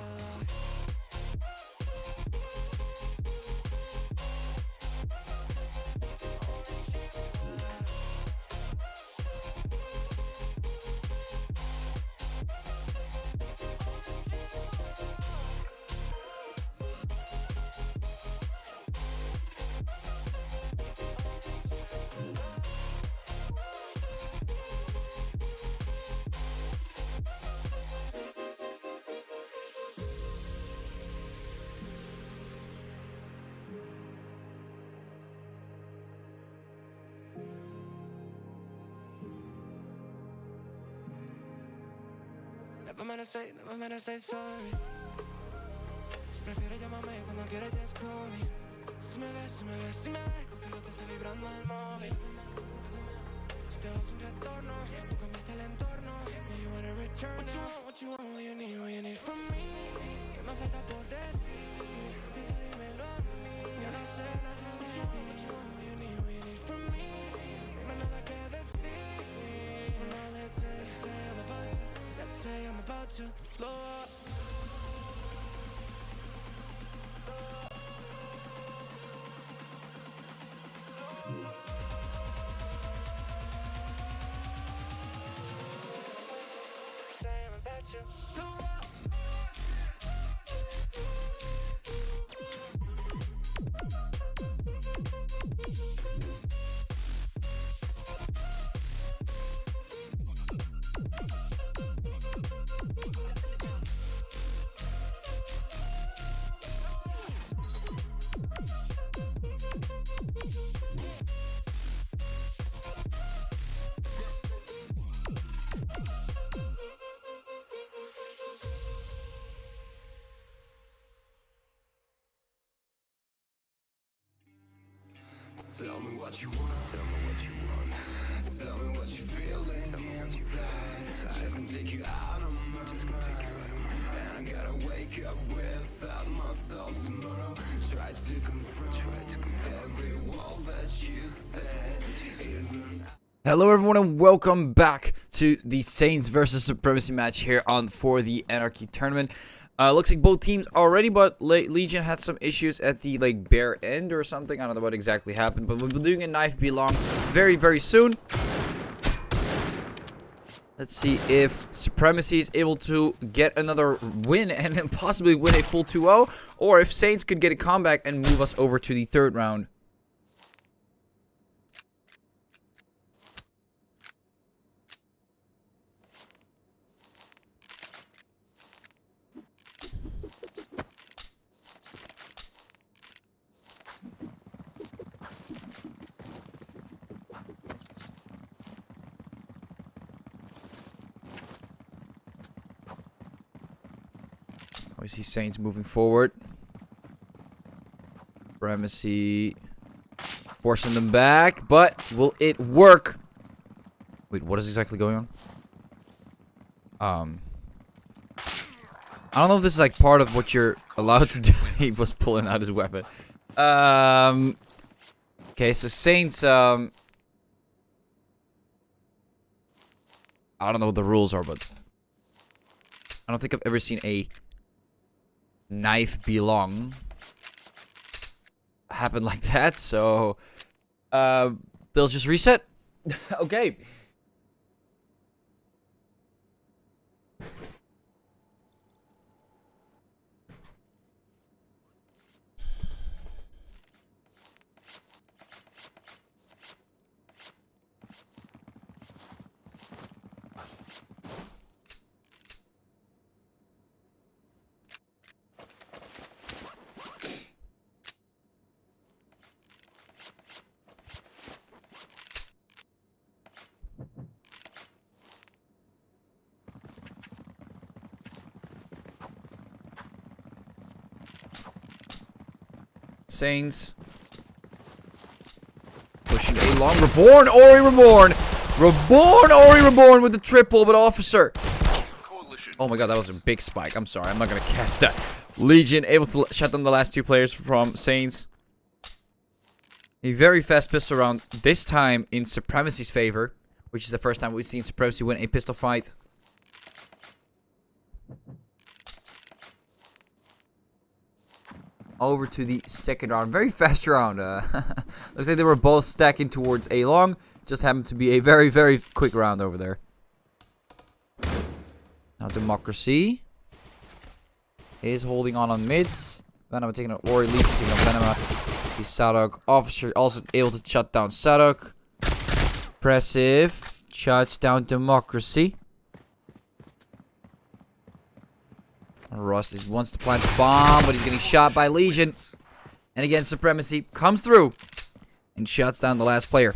Never meant to say sorry. Si prefieres llamarme cuando quieres just call me. Si me ves, cogido te está vibrando el móvil. Si te vas un retorno, tú cambiaste el entorno. Yeah, you wanna return now. What you want, what you need from me. Que me falta por decir. Piensa, dímelo a mí. Yo no sé nada de ti. What you need from me. No hay nada que decir. So now let's say I'm about to blow up. Say I'm about to blow up. Tell me what you want. Tell me what you want. Tell me what you're feeling inside. I just can take you out of my And I gotta wake up without myself tomorrow. Try to confront every wall that you said. Even Hello everyone and welcome back to the Saints versus Supremacy match here on for the Anarchy tournament. Looks like both teams are ready, but Legion had some issues at the bare end or something. I don't know what exactly happened, but we'll be doing a knife belong very soon. Let's see if Supremacy is able to get another win and then possibly win a full 2-0, or if Saints could get a comeback and move us over to the third round. We see Saints moving forward. Supremacy forcing them back, but will it work? Wait, what is exactly going on? I don't know if this is like part of what you're allowed to do. He was pulling out his weapon. Okay, so Saints, I don't know what the rules are, but I don't think I've ever seen a knife belong happen like that, so they'll just reset. Okay. Saints pushing a long reborn, Ori reborn, Ori reborn with the triple, but officer. Oh my god, that was a big spike. I'm sorry, I'm not gonna cast that. Legion able to shut down the last two players from Saints. A very fast pistol round, this time in Supremacy's favor, which is the first time we've seen Supremacy win a pistol fight. Over to the second round. Very fast round. Looks like they were both stacking towards A long. Just happened to be a very quick round over there. Now Democracy is holding on mids. Venema taking an Ori, Legion taking on Venema. See Sadok. Officer also able to shut down Sadok. Impressive. Shuts down Democracy. Rust wants to plant the bomb, but he's getting shot by Legion. And again, Supremacy comes through and shuts down the last player.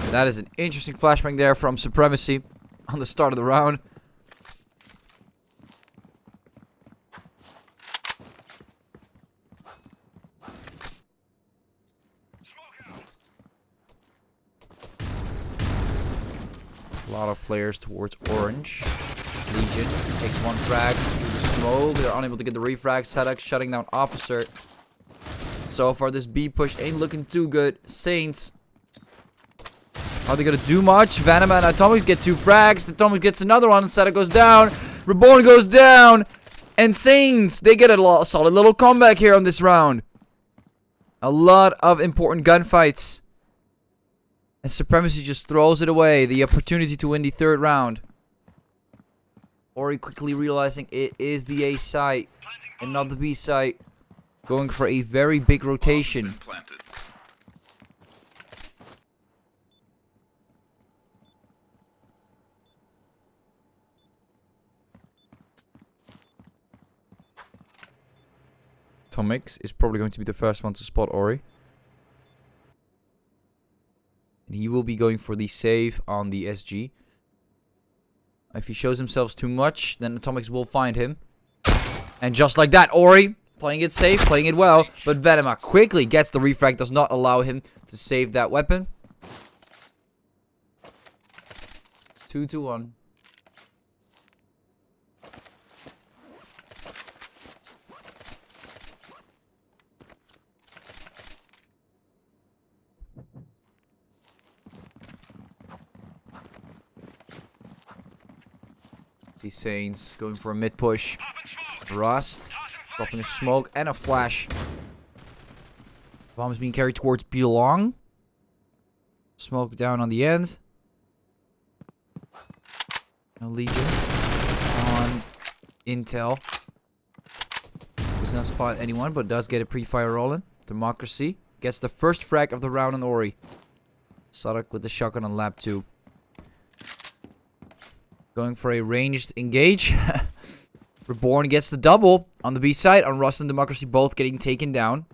That is an interesting flashbang there from Supremacy on the start of the round. A lot of players towards orange. Legion takes one frag through the smoke. They're unable to get the refrag. Sadok shutting down Officer. So far, this B push ain't looking too good. Saints, are they gonna do much? Venema and Atomic get two frags. Atomic gets another one. Sadok goes down. Reborn goes down. And Saints, they get a solid little comeback here on this round. A lot of important gunfights. And Supremacy just throws it away. The opportunity to win the third round. Ori quickly realizing it is the A site and not the B site. Going for a very big rotation. Tomix is probably going to be the first one to spot Ori. And he will be going for the save on the SG. If he shows himself too much, then Atomics will find him. And just like that, Ori playing it safe, playing it well. But Venema quickly gets the refrag, does not allow him to save that weapon. 2-1. See Saints going for a mid push. Rust dropping a smoke and a flash. Bomb is being carried towards Belong. Smoke down on the end. A Legion on Intel. Does not spot anyone, but does get a pre-fire rolling. Democracy gets the first frag of the round on Ori. Sadak with the shotgun on lap 2. Going for a ranged engage. Reborn gets the double on the B side. On Rust and Democracy both getting taken down.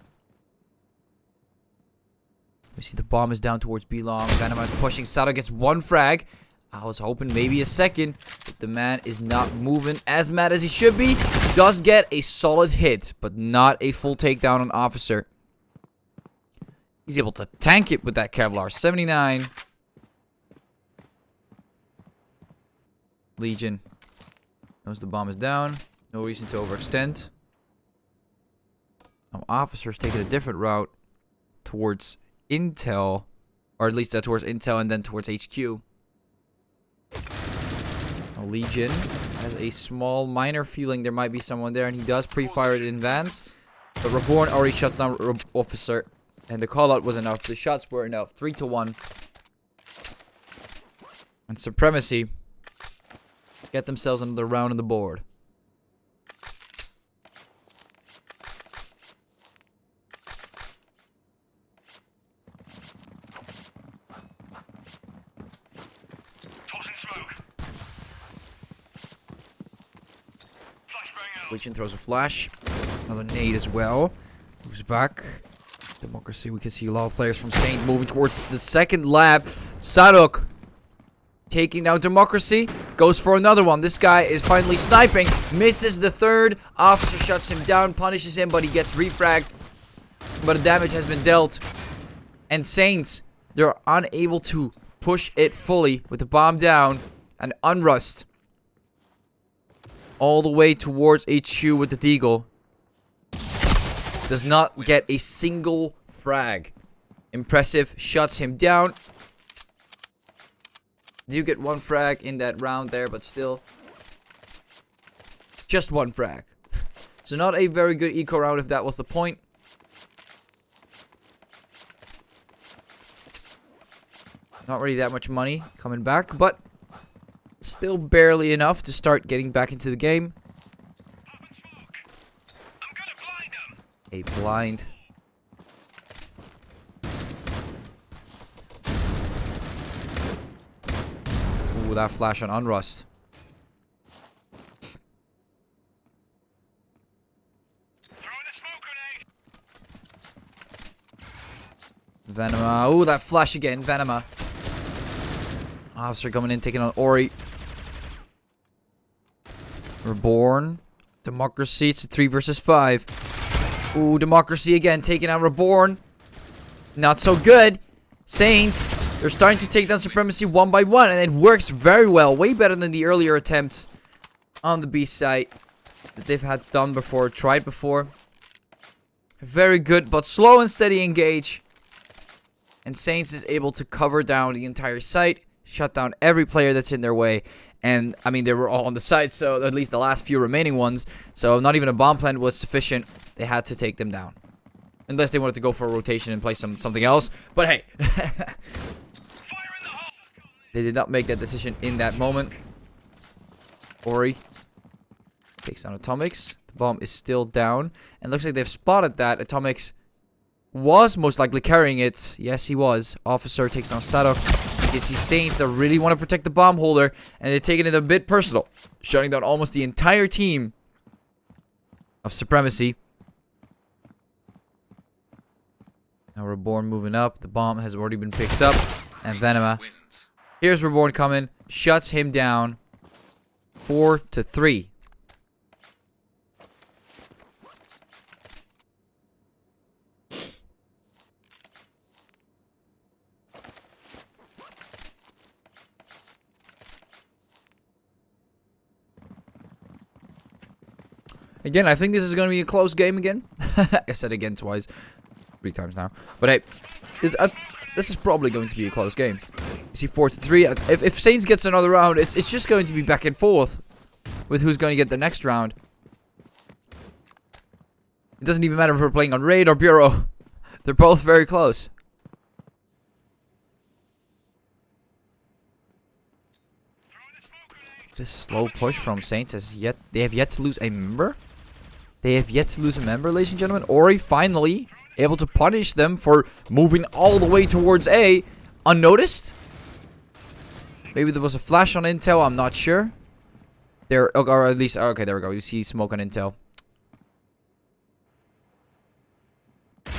We see the bomb is down towards B-Long. Venema is pushing. Sadak gets 1 frag. I was hoping maybe a second. But the man is not moving as mad as he should be. Does get a solid hit, but not a full takedown on Officer. He's able to tank it with that Kevlar. 79. Legion knows the bomb is down. No reason to overextend. Now, Officer's taking a different route towards Intel. Or at least towards Intel and then towards HQ. Now, Legion has a small, minor feeling there might be someone there. And he does pre-fire it in advance. But Reborn already shuts down Officer. And the call-out was enough. The shots were enough. 3-1. And Supremacy get themselves another round on the board. Legion throws a flash. Another nade as well. Moves back. Democracy, we can see a lot of players from Saint moving towards the second lap. Sadok taking down Democracy. Goes for another one. This guy is finally sniping. Misses the third. Officer shuts him down. Punishes him, but he gets refragged. But the damage has been dealt. And Saints, they're unable to push it fully with the bomb down. And Unrust all the way towards HQ with the Deagle. Does not get a single frag. Impressive. Shuts him down. You get 1 frag in that round there, but still. Just 1 frag. So not a very good eco round if that was the point. Not really that much money coming back, but still barely enough to start getting back into the game. A blind. Ooh, that flash on Unrust. Venema. Ooh, that flash again. Venema. Officer coming in, taking on Ori. Reborn. Democracy. It's a 3 versus 5. Ooh, Democracy again, taking out Reborn. Not so good. Saints, they're starting to take down Supremacy 1 by 1, and it works very well. Way better than the earlier attempts on the B site that they've had done before, tried before. Very good, but slow and steady engage. And Saints is able to cover down the entire site, shut down every player that's in their way. And, I mean, they were all on the site, so at least the last few remaining ones. So not even a bomb plant was sufficient. They had to take them down. Unless they wanted to go for a rotation and play something else. But hey. They did not make that decision in that moment. Ori takes down Atomics. The bomb is still down. And looks like they've spotted that. Atomics was most likely carrying it. Yes, he was. Officer takes down Sadok. You can see Saints that really want to protect the bomb holder. And they're taking it a bit personal. Shutting down almost the entire team of Supremacy. Now Reborn moving up. The bomb has already been picked up. And Venema. Here's Reborn coming. Shuts him down. 4-3. Again, I think this is going to be a close game again. I said again twice. 3 times now. But hey, this is probably going to be a close game. You see 4-3. If Saints gets another round, it's just going to be back and forth with who's going to get the next round. It doesn't even matter if we're playing on Raid or Bureau. They're both very close. This slow push from Saints they have yet to lose a member. They have yet to lose a member, ladies and gentlemen. Ori finally able to punish them for moving all the way towards A unnoticed. Maybe there was a flash on intel, I'm not sure. There, or at least, okay, there we go. You see smoke on intel.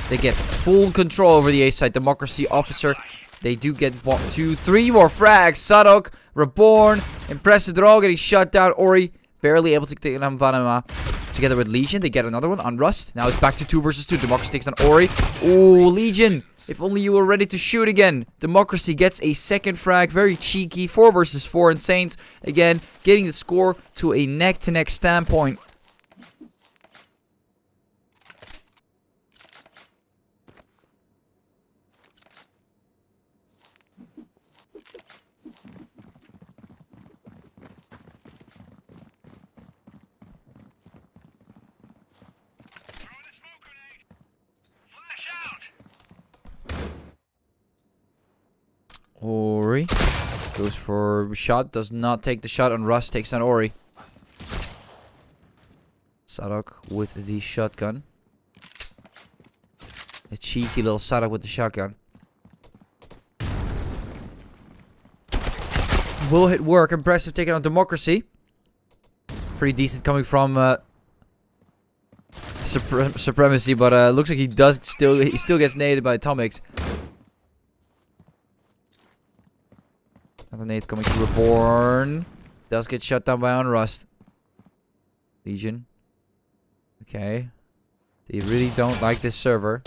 They get full control over the A side. Democracy officer. They do get 1, 2, 3 more frags. Sadok, Reborn, Impressive. They're all getting shut down. Ori barely able to take down Vanama. Together with Legion, they get another one on Rust. Now it's back to 2 versus 2. Democracy takes on Ori. Ooh, Legion. If only you were ready to shoot again. Democracy gets a second frag. Very cheeky. 4 versus 4. And Saints, again, getting the score to a neck-to-neck standpoint. Ori goes for shot, does not take the shot on Rust, takes on Ori. Sadok with the shotgun. A cheeky little Sadok with the shotgun. Will hit work, impressive taking on Democracy. Pretty decent coming from Supremacy, but looks like he still gets naded by Atomics. Another nade coming to Reborn. Does get shut down by Unrust. Legion. Okay. They really don't like this server.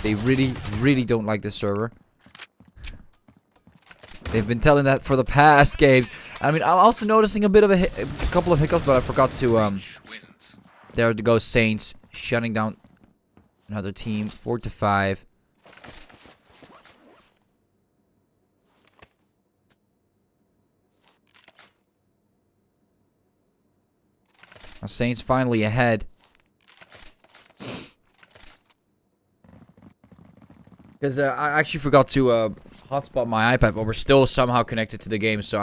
They really don't like this server. They've been telling that for the past games. I mean, I'm also noticing a bit of a couple of hiccups, but I forgot to there goes Saints shutting down another team. 4-5. Saints finally ahead. Because I actually forgot to hotspot my iPad, but we're still somehow connected to the game, so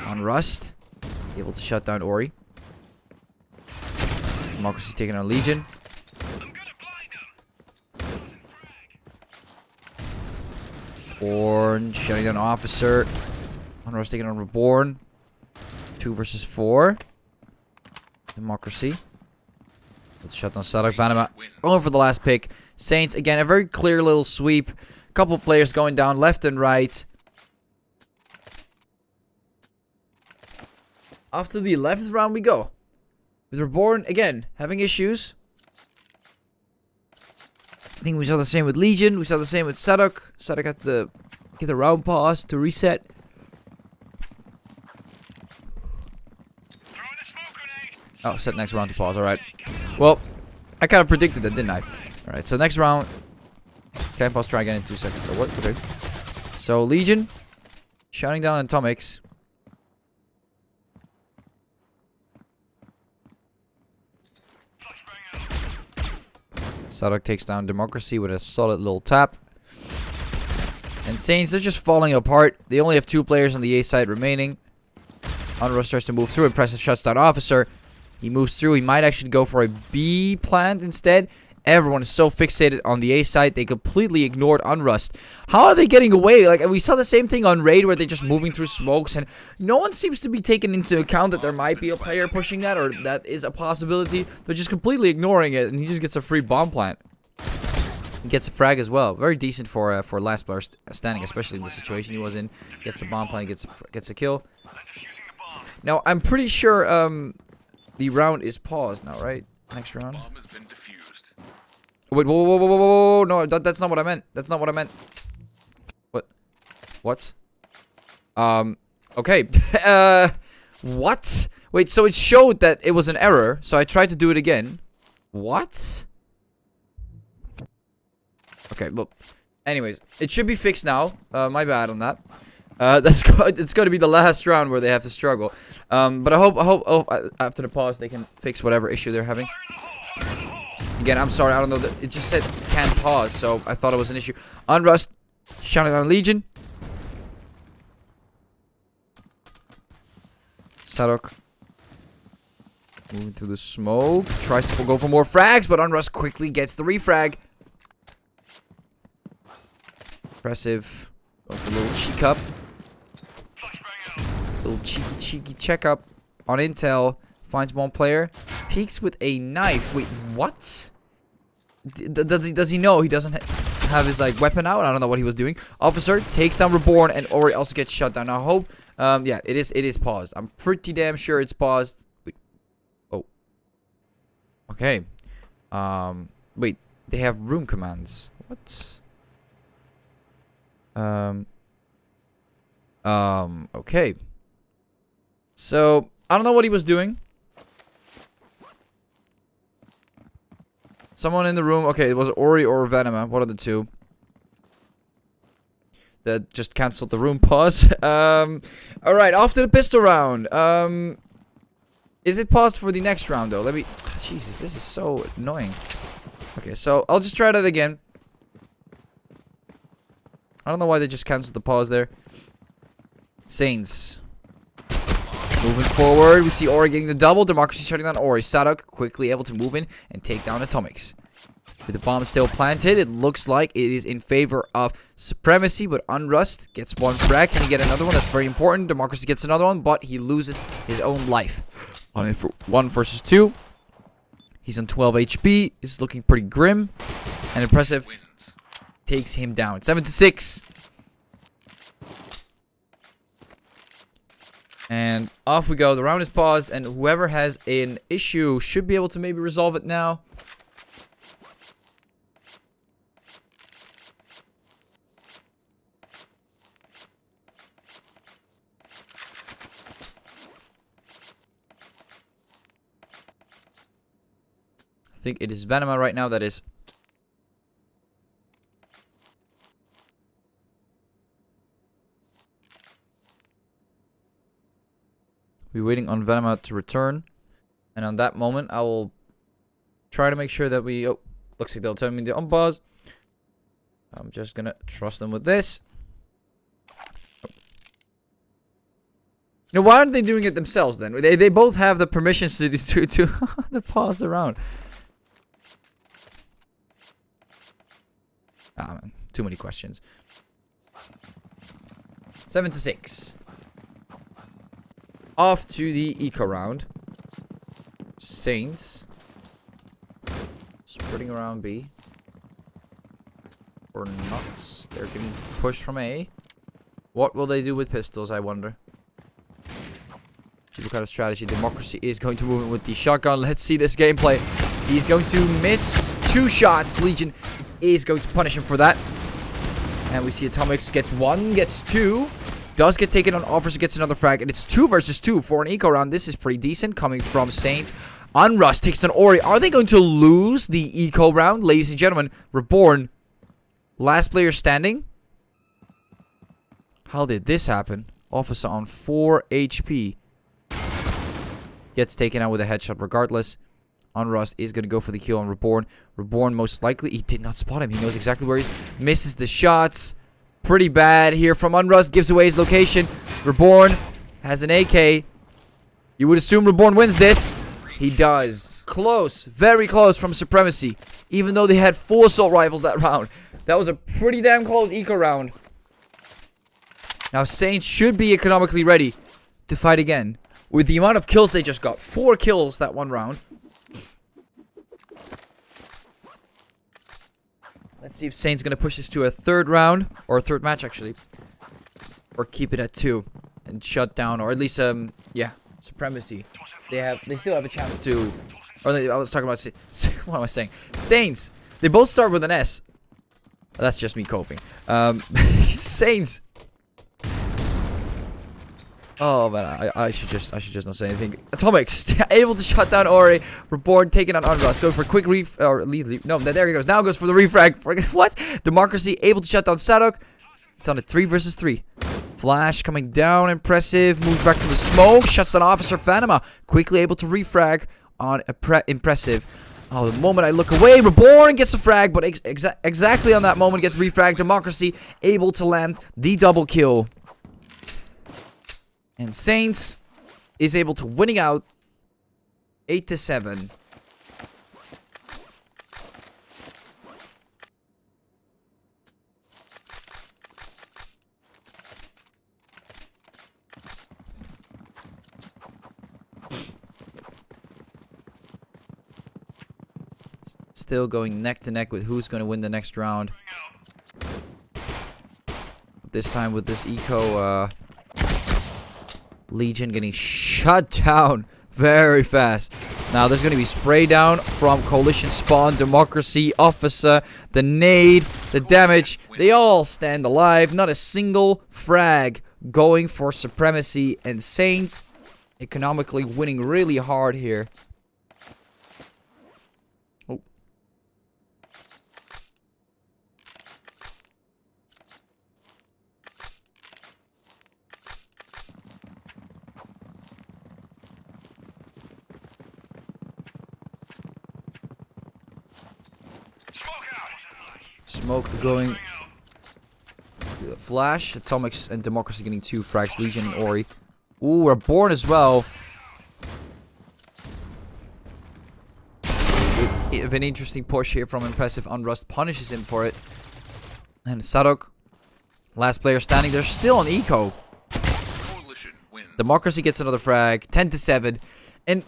on Rust. Able to shut down Ori. Democracy taking on Legion. Born shutting down Officer. Unrust taking on Reborn. 2 versus 4. Democracy. Let's shut down Sadok. Vanama going for the last pick. Saints, again, a very clear little sweep. Couple of players going down left and right. After the 11th round we go. With Reborn, again, having issues. I think we saw the same with Legion. We saw the same with Sadok. Sadok had to get the round pause to reset. Oh, set next round to pause. Alright. Well, I kind of predicted that, didn't I? Alright, so next round. Can pause, try again in 2 seconds. Or what? Okay. So, Legion. Shutting down Atomics. Sadok takes down Democracy with a solid little tap. And Saints, they're just falling apart. They only have 2 players on the A side remaining. Unrush starts to move through. Impressive shuts down Officer. He moves through. He might actually go for a B plant instead. Everyone is so fixated on the A side, they completely ignored Unrust. How are they getting away? Like, we saw the same thing on Raid where they're just moving through smokes, and no one seems to be taking into account that there might be a player pushing that, or that is a possibility. They're just completely ignoring it, and he just gets a free bomb plant. He gets a frag as well. Very decent for last player standing, especially in the situation he was in. Gets the bomb plant, gets a kill. Now I'm pretty sure the round is paused now, right? Next round. Bomb has been defused. Wait, whoa, no, that's not what I meant. That's not what I meant. What? Okay. What? Wait, so it showed that it was an error, so I tried to do it again. What? Okay, well, anyways, it should be fixed now. My bad on that. It's going to be the last round where they have to struggle. But I hope after the pause they can fix whatever issue they're having. Again, I'm sorry, I don't know. It just said can't pause, so I thought it was an issue. Unrust, shouting on Legion. Sadok moving through the smoke. Tries to go for more frags, but Unrust quickly gets the refrag. Impressive. Goes for a little cheek up. Little cheeky check up on intel. Finds one player. Peeks with a knife. Wait, what? Does he know he doesn't have his like weapon out? I don't know what he was doing. Officer takes down Reborn and Ori also gets shut down. Now I hope yeah, it is paused. I'm pretty damn sure it's paused. Wait. Oh. Okay. Wait, they have room commands. What? Okay. So, I don't know what he was doing. Someone in the room. Okay, it was Ori or Venema. One of the two. That just cancelled the room pause. Alright, off to the pistol round. Is it paused for the next round though? Let me... Jesus, this is so annoying. Okay, so I'll just try that again. I don't know why they just cancelled the pause there. Saints. Moving forward, we see Ori getting the double. Democracy shutting down Ori. Sadok quickly able to move in and take down Atomics. With the bomb still planted, it looks like it is in favor of Supremacy, but Unrust gets one frag. Can he get another one? That's very important. Democracy gets another one, but he loses his own life. On it for 1 versus 2. He's on 12 HP. This is looking pretty grim and impressive. Takes him down. 7-6. And off we go. The round is paused, and whoever has an issue should be able to maybe resolve it now. I think it is Venema right now that is. We're waiting on Venema to return. And on that moment, I will try to make sure that we... Oh, looks like they'll tell me to unpause. I'm just going to trust them with this. You know, why aren't they doing it themselves then? They both have the permissions to pause the round. Ah, man. Too many questions. 7-6. Off to the eco round. Saints. Spreading around B. Or not. They're getting pushed from A. What will they do with pistols, I wonder? See what kind of strategy. Democracy is going to move in with the shotgun. Let's see this gameplay. He's going to miss 2 shots. Legion is going to punish him for that. And we see Atomics gets 1, gets 2. Does get taken on offers, gets another frag. And it's 2 versus 2 for an eco round. This is pretty decent coming from Saints. Unrust takes down Ori. Are they going to lose the eco round? Ladies and gentlemen, Reborn. Last player standing. How did this happen? Officer on 4 HP. Gets taken out with a headshot regardless. Unrust is going to go for the kill on Reborn. Reborn most likely. He did not spot him. He knows exactly where he is. Misses the shots. Pretty bad here from Unrust. Gives away his location. Reborn has an AK. You would assume Reborn wins this. He does. Close. Very close from Supremacy. Even though they had 4 assault rifles that round. That was a pretty damn close eco round. Now Saints should be economically ready to fight again. With the amount of kills they just got. 4 kills that one round. Let's see if Saints gonna push this to a third round, or a third match actually, or keep it at 2 and shut down, or at least yeah, Supremacy. They still have a chance to, or I was talking about what am I saying? Saints. They both start with an S. That's just me coping. Saints. Oh man, I should just not say anything. Atomics able to shut down Ori. Reborn taking on Unrust. Go for a quick leave. No, there he goes. Now goes for the refrag. What? Democracy able to shut down Sadok. It's on a 3 versus 3. Flash coming down, impressive. Moves back from the smoke. Shuts down Officer Phanoma. Quickly able to refrag on impressive. Oh, the moment I look away, Reborn gets a frag, but exactly on that moment gets refragged. Democracy able to land the double kill. And Saints is able to winning out 8-7. Still going neck to neck with who's going to win the next round. This time with this eco Legion getting shut down very fast. Now there's going to be spray down from Coalition Spawn, Democracy, Officer, the nade, the damage. They all stand alive. Not a single frag going for Supremacy, and Saints economically winning really hard here. Oh. Smoke going. Flash, Atomics, and Democracy getting 2 frags. Legion and Ori. Ooh, we're born as well. Of an interesting push here from Impressive. Unrust punishes him for it. And Sadok, last player standing. They're still on eco. Democracy gets another frag. 10-7. And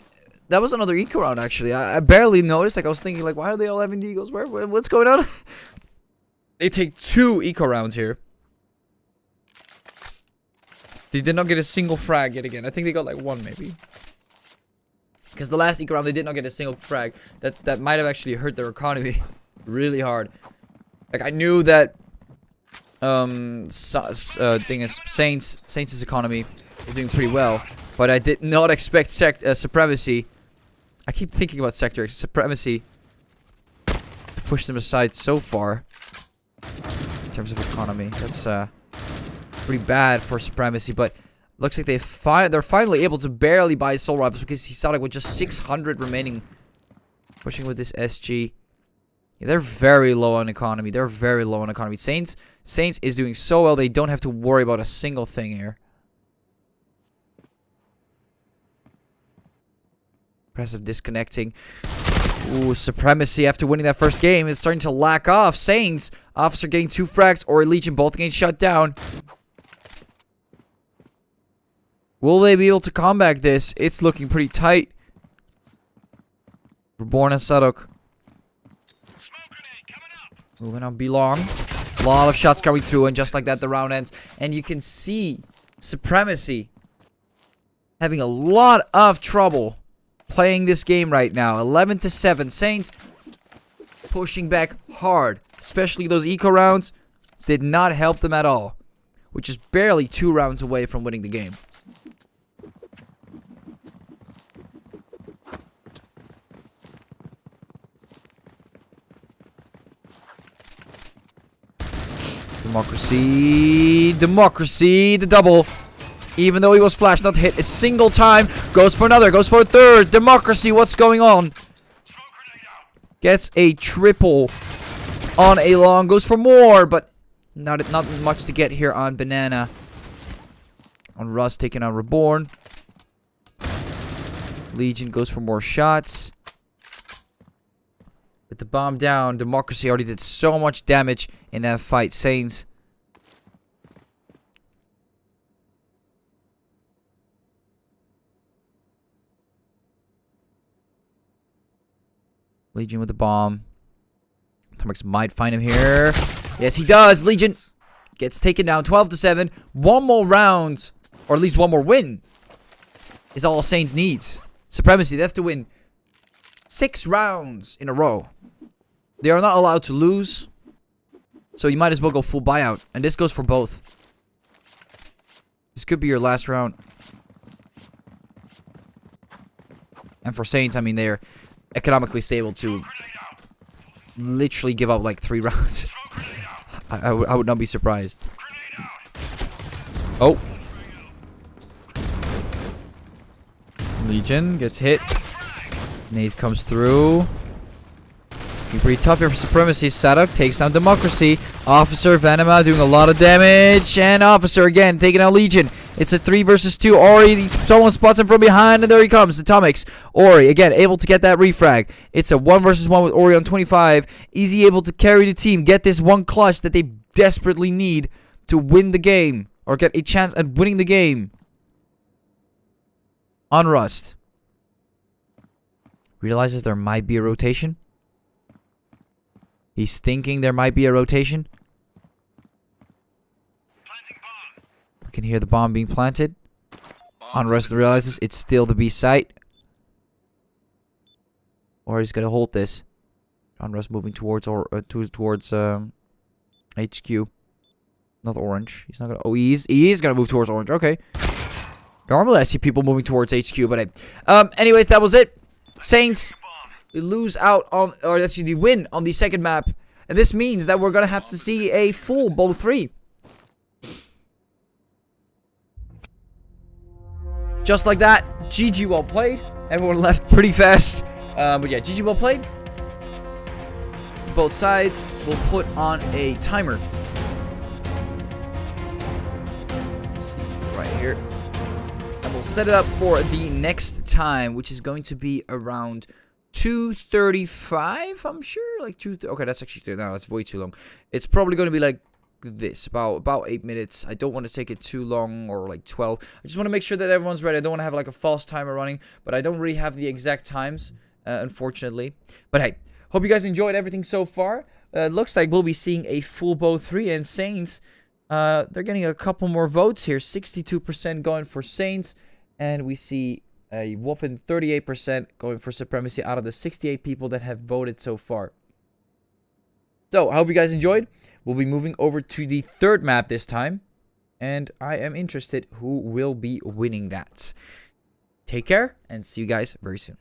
that was another eco round, actually. I barely noticed. Like, I was thinking, like, why are they all having deagles? What's going on? They take 2 eco rounds here. They did not get a single frag yet again. I think they got like 1 maybe. Because the last eco round, they did not get a single frag. That might have actually hurt their economy really hard. Like, I knew that Saints' economy is doing pretty well, but I did not expect Supremacy. I keep thinking about Sector Supremacy to push them aside so far in terms of economy. That's pretty bad for Supremacy, but looks like they're finally able to barely buy soul rifles because he started with just 600 remaining, pushing with this SG. Yeah, they're very low on economy. Saints is doing so well they don't have to worry about a single thing here. Impressive disconnecting. Ooh, Supremacy after winning that first game is starting to lack off. Saints, Officer getting 2 frags, or Legion both getting shut down. Will they be able to combat this? It's looking pretty tight. Reborn and Sadok. Moving on Belong. A lot of shots coming through, and just like that, the round ends. And you can see Supremacy having a lot of trouble playing this game right now. 11-7. Saints pushing back hard. Especially those eco rounds did not help them at all. Which is barely 2 rounds away from winning the game. Democracy, the double. Even though he was flashed, not hit a single time. Goes for another, goes for a third. Democracy, what's going on? Gets a triple on a long. Goes for more, but not much to get here on Banana. On Russ taking on Reborn. Legion goes for more shots. With the bomb down, Democracy already did so much damage in that fight. Saints. Legion with the bomb. Atomics might find him here. Yes, he does. Legion gets taken down 12-7. One more round, or at least one more win, is all Saints needs. Supremacy, that's to win 6 rounds in a row. They are not allowed to lose, so you might as well go full buyout. And this goes for both. This could be your last round. And for Saints, I mean, they're economically stable to literally give up like 3 rounds. I would not be surprised. Oh. Legion gets hit. Nade comes through. Looking pretty tough here for Supremacy. Sadok takes down Democracy. Officer Venema doing a lot of damage. And Officer again taking out Legion. It's a 3 versus 2. Ori, someone spots him from behind, and there he comes. Atomics. Ori, again, able to get that refrag. It's a 1 versus 1 with Ori on 25. Easy able to carry the team, get this one clutch that they desperately need to win the game, or get a chance at winning the game. On Rust. Realizes there might be a rotation. He's thinking there might be a rotation. We can hear the bomb being planted. Unrest realizes it's still the B site. Or he's gonna hold this. Unrest moving towards HQ. Not orange. He's not gonna. Oh, he is gonna move towards orange. Okay. Normally I see people moving towards HQ, but hey. Anyways, that was it. Saints lose out on, or actually they win on the second map, and this means that we're gonna have to see a full BO3. Just like that, GG well played. Everyone left pretty fast, but yeah, GG well played. Both sides will put on a timer. Let's see, right here. And we'll set it up for the next time, which is going to be around 2:35, I'm sure, like 2. Okay, that's actually no, that's way too long. It's probably going to be like this, about 8 minutes. I don't want to take it too long, or like 12. I just want to make sure that everyone's ready. I don't want to have like a false timer running, but I don't really have the exact times, unfortunately. But hey, hope you guys enjoyed everything so far. Looks like we'll be seeing a full BO3, and Saints, they're getting a couple more votes here. 62% going for Saints, and we see a whopping 38% going for Supremacy out of the 68 people that have voted so far. So, I hope you guys enjoyed. We'll be moving over to the third map this time, and I am interested who will be winning that. Take care, and see you guys very soon.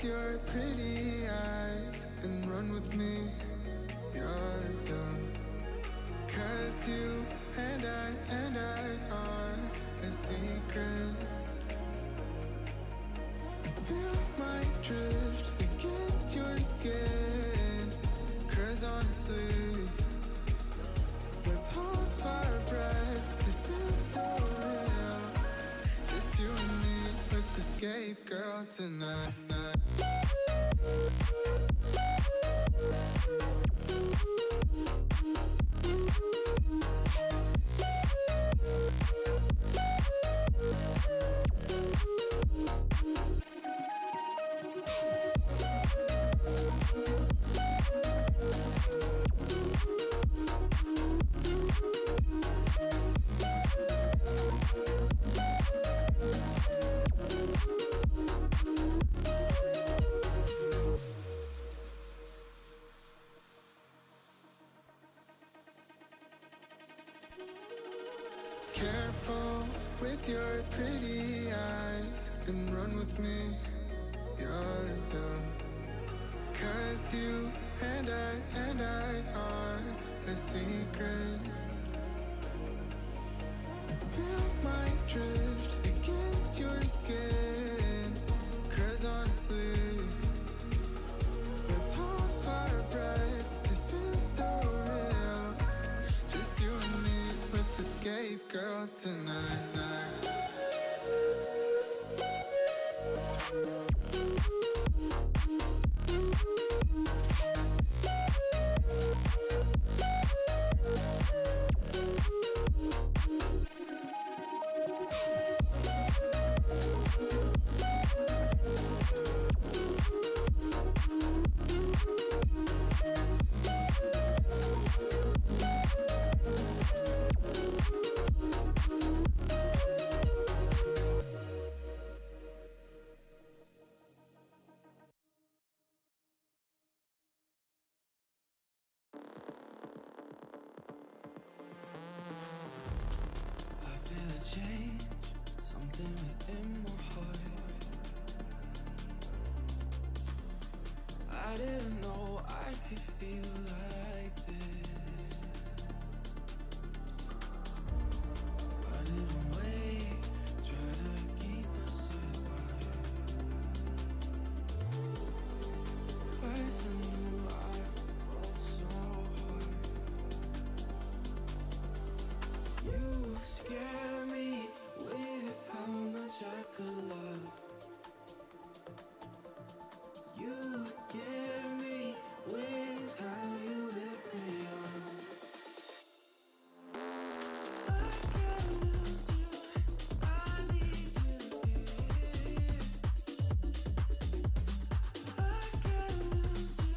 your pretty eyes and run with me, yeah, yeah. 'Cause you and I are a secret. Feel my drift against your skin. 'Cause honestly, let's hold our breath. This is so real. Just you and me, let's escape, girl, tonight. Careful with your pretty eyes and run with me, yeah, yeah. 'Cause you and I are a secret. Feel my drift against your skin. 'Cause honestly, let's hold our breath. This is so real. Just you and me, let's escape, girl, tonight. I feel a change, something within my heart. I didn't know I could feel like this. Running away, try to keep us apart. 'Cause I knew I felt so hard. You scare me with how much I could love. You give me wings, how you lift me up. I can't lose you, I need you here. I can't lose you,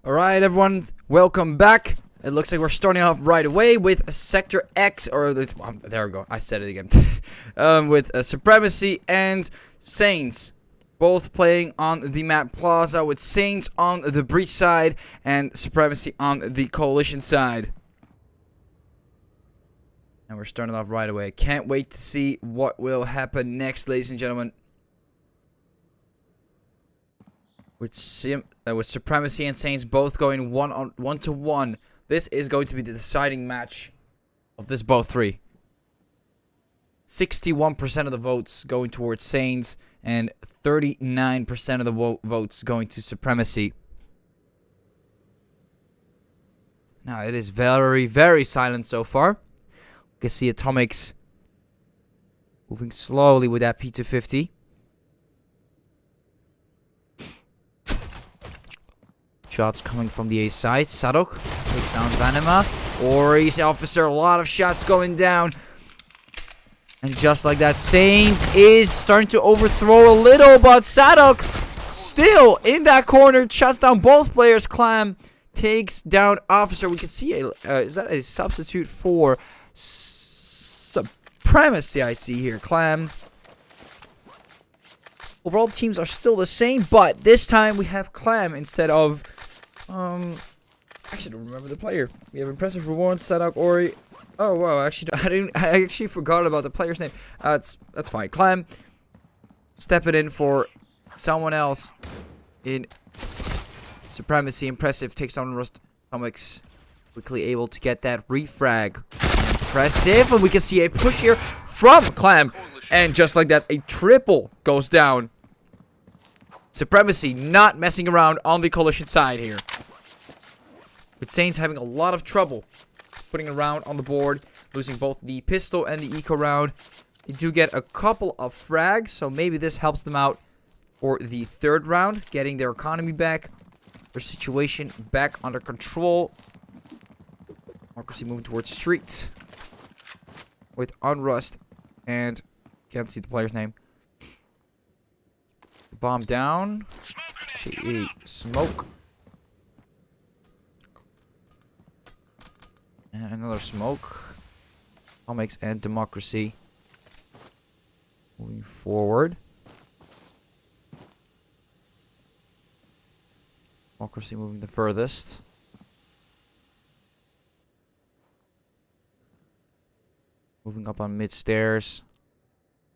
Alright everyone, welcome back. It looks like we're starting off right away with Sector X, or there we go, I said it again. With Supremacy and Saints. Both playing on the map Plaza, with Saints on the breach side and Supremacy on the coalition side. And we're starting off right away. Can't wait to see what will happen next, ladies and gentlemen. With Supremacy and Saints both going 1-to-1. This is going to be the deciding match of this BO3. 61% of the votes going towards Saints and 39% of the votes going to Supremacy. Now it is very, very silent so far. You can see Atomics moving slowly with that P250. Shots coming from the A side. Sadok takes down Vanema. Ori's officer. A lot of shots going down. And just like that, Saints is starting to overthrow a little, but Sadok still in that corner. Shuts down both players. Clam takes down officer. We can see is that a substitute for Supremacy? I see here. Clam. Overall, teams are still the same, but this time we have Clam instead of I actually don't remember the player. We have Impressive Reward, Sadok, Ori. Oh wow, actually I actually forgot about the player's name. That's fine. Clam stepping in for someone else in Supremacy. Impressive takes down Rust. Atomics quickly able to get that refrag. Impressive, and we can see a push here from Clam, and just like that, a triple goes down. Supremacy not messing around on the coalition side here. With Saints having a lot of trouble putting a round on the board, losing both the pistol and the eco round. They do get a couple of frags, so maybe this helps them out for the third round, getting their economy back, their situation back under control. Democracy moving towards streets with Unrust, and can't see the player's name. Bomb down. Smoke. And another smoke. Atomics and Democracy moving forward. Democracy moving the furthest. Moving up on mid stairs.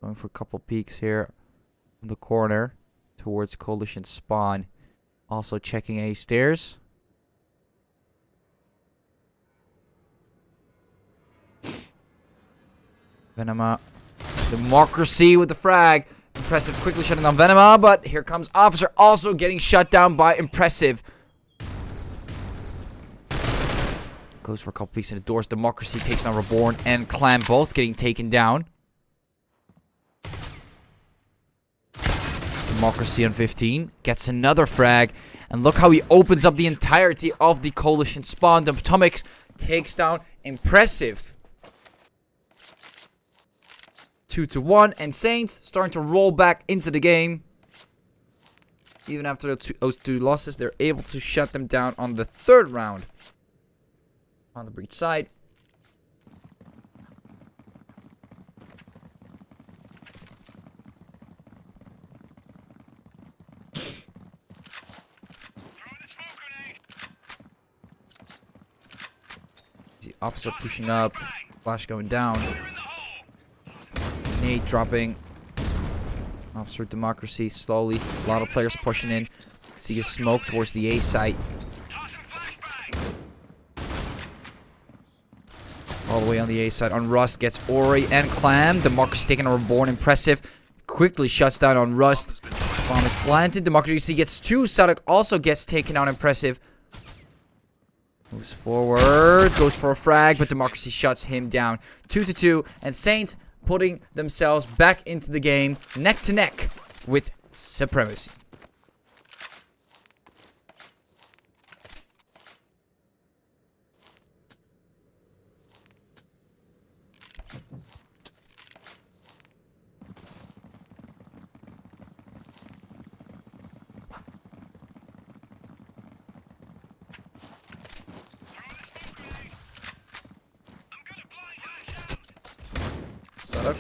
Going for a couple peeks here in the corner towards coalition spawn. Also checking A stairs. Venema. Democracy with the frag. Impressive quickly shutting down Venema, but here comes Officer also getting shut down by Impressive. Goes for a couple peeks in the doors. Democracy takes down Reborn and Clam, both getting taken down. Democracy on 15. Gets another frag. And look how he opens up the entirety of the coalition spawn. The Atomics takes down Impressive. 2-to-1, and Saints starting to roll back into the game. Even after those two losses, they're able to shut them down on the third round. On the breach side. The officer pushing up. Flash going down. Nade dropping. Officer Democracy slowly. A lot of players pushing in. See a smoke towards the A site. All the way on the A side. On Rust gets Ori and Clam. Democracy taking a Reborn. Impressive. Quickly shuts down on Rust. Bomb is planted. Democracy gets two. Sadok also gets taken out. Impressive. Moves forward. Goes for a frag, but Democracy shuts him down. 2-to-2. And Saints putting themselves back into the game, neck to neck with Supremacy. Sadok.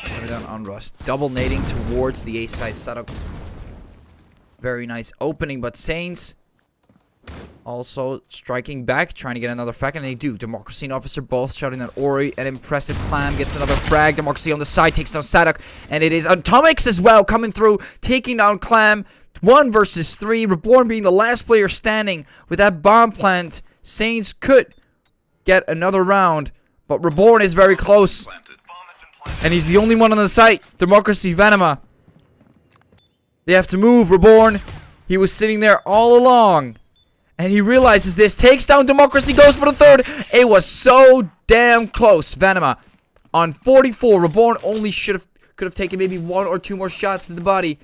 Shutting down on Rust. Double nading towards the A side. Sadok. Very nice opening, but Saints also striking back, trying to get another frag, and they do. Democracy and Officer both shouting at Ori. An impressive Clam gets another frag. Democracy on the side takes down Sadok, and it is Atomics as well coming through, taking down Clam. 1 versus 3. Reborn being the last player standing with that bomb plant. Saints could get another round, but Reborn is very close, and he's the only one on the site. Democracy, Venema. They have to move. Reborn, he was sitting there all along. And he realizes this, takes down Democracy, goes for the third. It was so damn close. Venema on 44. Reborn only could have taken maybe 1 or 2 more shots to the body,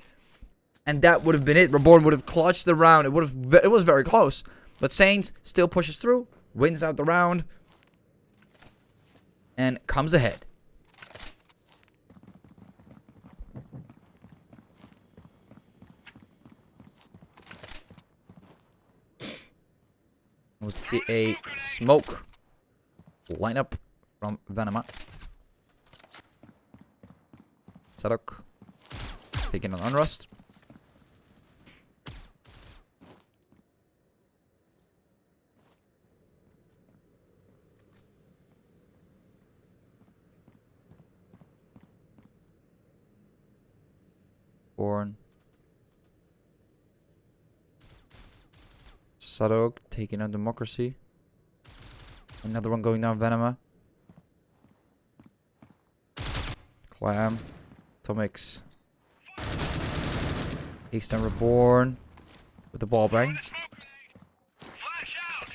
and that would have been it. Reborn would have clutched the round. It was very close. But Saints still pushes through, wins out the round, and comes ahead. We see a smoke lineup from Venema. Sadok taking on Unrust. Born. Sadok taking on Democracy. Another one going down Venema. Clam. Atomics. Takes down Reborn with the ball bang.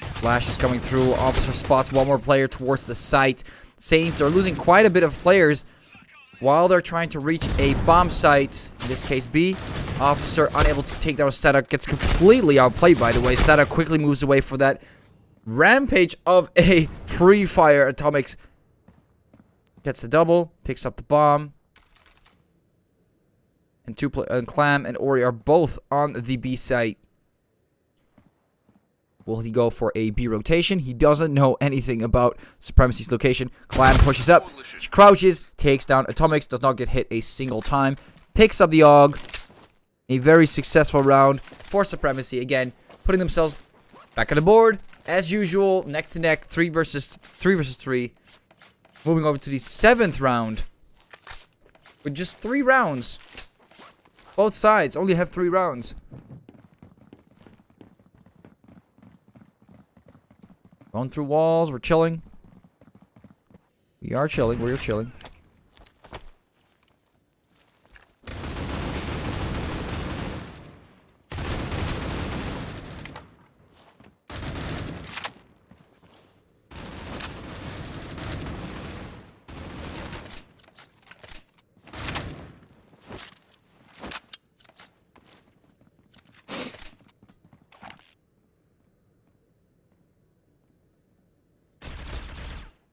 Flash is coming through. Officer spots one more player towards the site. Saints are losing quite a bit of players while they're trying to reach a bomb site. In this case, B. Officer unable to take down Sadok. Gets completely outplayed, by the way. Sadok quickly moves away for that rampage of a pre-fire. Atomics gets the double. Picks up the bomb. And Clam and Ori are both on the B site. Will he go for a B rotation? He doesn't know anything about Supremacy's location. Clam pushes up, crouches, takes down Atomics, does not get hit a single time. Picks up the AUG. A very successful round for Supremacy. Again, putting themselves back on the board. As usual, neck to neck, 3 versus 3. Moving over to the 7th round. With just 3 rounds. Both sides only have 3 rounds. Going through walls, we're chilling. We are chilling, we're chilling.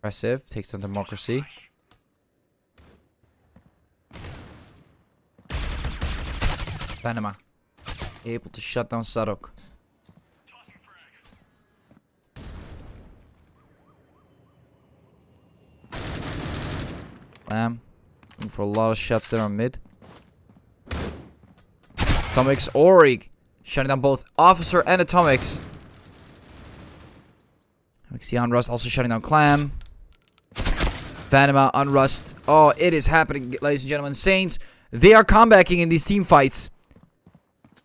Impressive. Takes down Democracy. Venema. Able to shut down Sadok. Lamb. Looking for a lot of shots there on mid. Atomics Orig. Shutting down both Officer and Atomics. Unrust also shutting down Clam. Venema, Unrust. Oh, it is happening, ladies and gentlemen. Saints, they are comebacking in these team fights.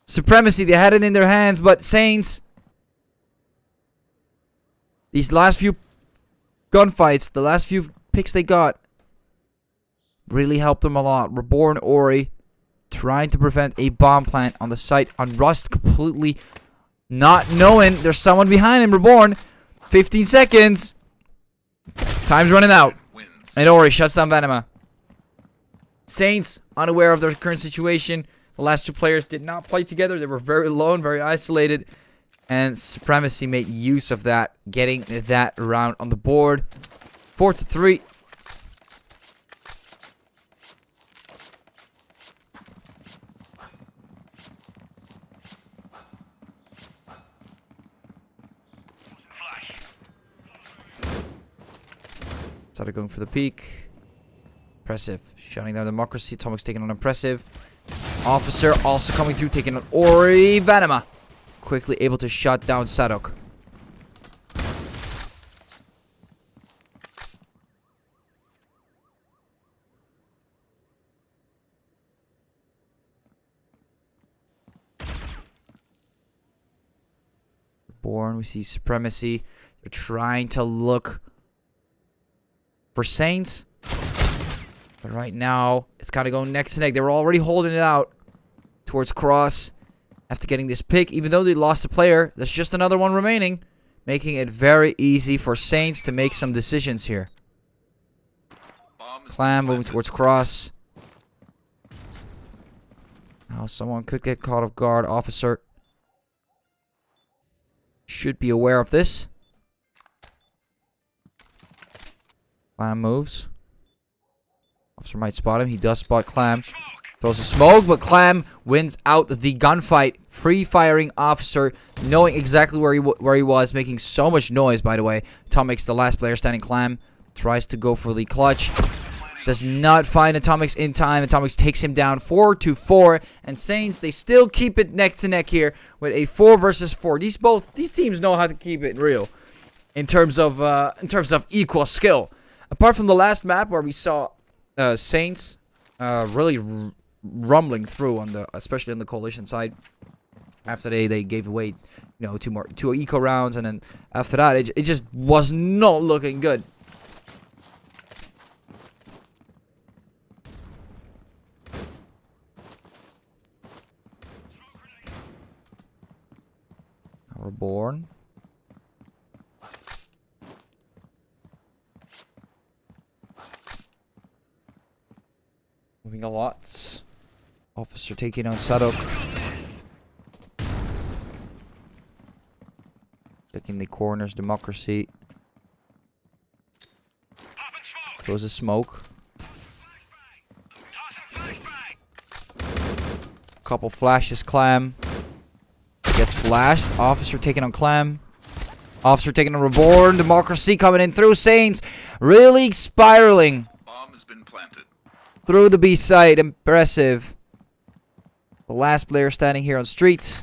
Supremacy, they had it in their hands, but Saints, these last few gunfights, the last few picks they got, really helped them a lot. Reborn Ori trying to prevent a bomb plant on the site. Unrust completely not knowing there's someone behind him. Reborn, 15 seconds. Time's running out. And Ori shuts down Venema. Saints, unaware of their current situation. The last 2 players did not play together. They were very alone, very isolated. And Supremacy made use of that, getting that round on the board. 4-3. Started going for the peak. Impressive. Shutting down Democracy. Atomic's taking on Impressive. Officer also coming through, taking on Ori Vanema. Quickly able to shut down Sadok. Born, we see Supremacy. They're trying to look for Saints. But right now, it's kind of going neck to neck. They were already holding it out towards Cross after getting this pick. Even though they lost a player, there's just another one remaining. Making it very easy for Saints to make some decisions here. Clam moving towards Cross. Now someone could get caught off guard. Officer should be aware of this. Clam moves. Officer might spot him. He does spot Clam. Throws a smoke, but Clam wins out the gunfight. Pre-firing Officer, knowing exactly where he was, making so much noise, by the way. Atomic's the last player standing. Clam tries to go for the clutch. Does not find Atomic's in time. Atomic's takes him down 4-4. And Saints, they still keep it neck to neck here with a 4 versus 4. These teams know how to keep it real in terms of equal skill. Apart from the last map where we saw Saints really rumbling through especially on the coalition side. After they gave away, two eco rounds, and then after that it just was not looking good. We're born. Moving a lot. Officer taking on Sadok. Checking the corners. Democracy. Throws a smoke. Couple flashes. Clam. Gets flashed. Officer taking on Clam. Officer taking on Reborn. Democracy coming in through. Saints really spiraling. Bomb has been planted. Through the B side. Impressive. The last player standing here on street.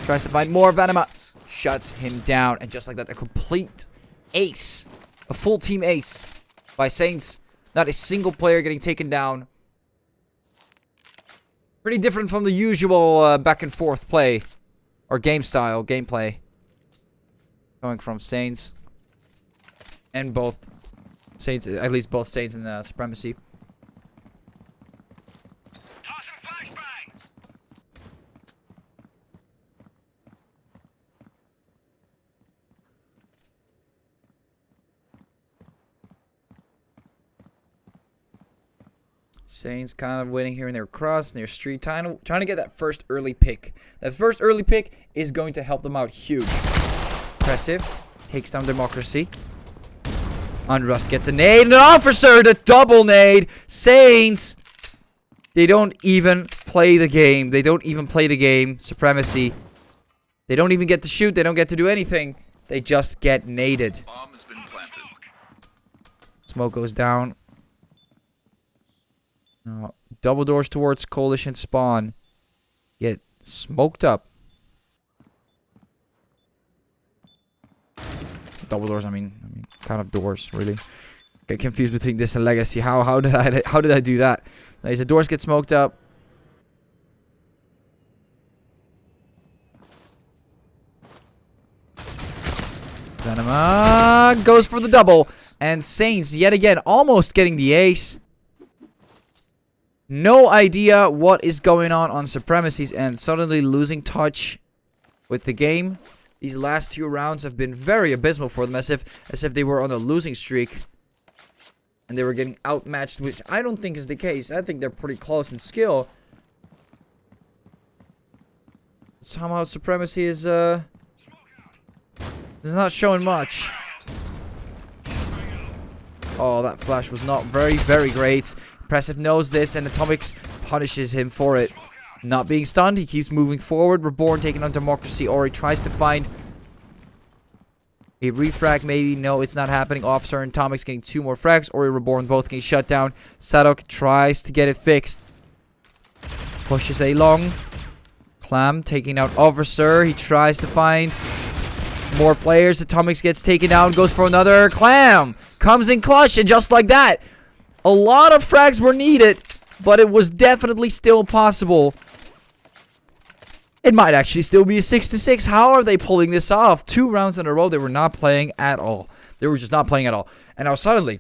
Tries to find more. Vanema shuts him down. And just like that, a complete ace. A full team ace by Saints. Not a single player getting taken down. Pretty different from the usual back and forth play. Or gameplay. Going from Saints. And both Saints, at least both Saints and Supremacy. Saints kind of waiting here in their cross, near street, trying to get that first early pick. That first early pick is going to help them out huge. Impressive. Takes down Democracy. Unrust gets a nade. And an Officer, the double nade. Saints, they don't even play the game. They don't even play the game. Supremacy. They don't even get to shoot. They don't get to do anything. They just get naded. Bomb has been planted. Smoke goes down. Double doors towards coalition spawn. Get smoked up. Double doors, I mean kind of doors, really. Get confused between this and legacy. How did I do that? Nice, the doors get smoked up. Venema goes for the double. And Saints yet again almost getting the ace. No idea what is going on Supremacy's end. Suddenly losing touch with the game. These last 2 rounds have been very abysmal for them, as if they were on a losing streak. And they were getting outmatched, which I don't think is the case. I think they're pretty close in skill. Somehow Supremacy is not showing much. Oh, that flash was not very, very great. Impressive knows this, and Atomics punishes him for it. Not being stunned, he keeps moving forward. Reborn taking on Democracy. Ori tries to find A refrag maybe. No, it's not happening. Officer and Tomix getting 2 more frags. Ori Reborn both getting shut down. Sadok tries to get it fixed. Pushes a long. Clam taking out Officer. He tries to find more players. Atomics gets taken down. Goes for another. Clam comes in clutch. And just like that, a lot of frags were needed. But it was definitely still possible. It might actually still be a 6-6. How are they pulling this off? 2 rounds in a row, they were not playing at all. They were just not playing at all. And now suddenly,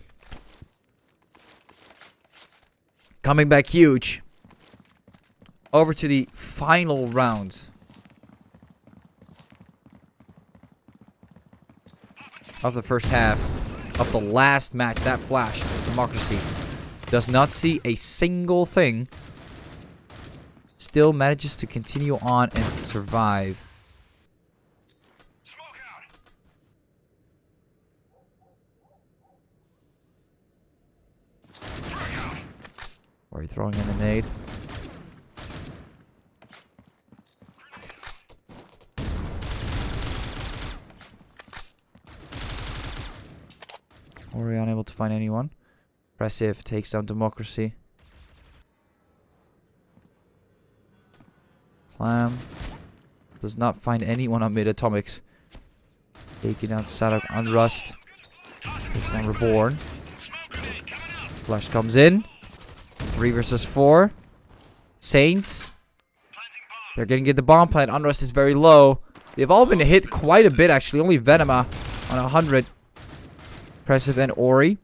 coming back huge. Over to the final round of the first half of the last match. That flash, Democracy, does not see a single thing. Still manages to continue on and survive. Smoke out. Or are you throwing in a nade? Or are you unable to find anyone? Impressive takes down Democracy. Clam does not find anyone on mid. Atomics taking out Sadok on Rust. Takes down Reborn. Flash comes in. 3 versus 4. Saints. They're gonna get the bomb plant. Unrust is very low. They've all been hit quite a bit actually. Only Venema on 100. Impressive and Ori.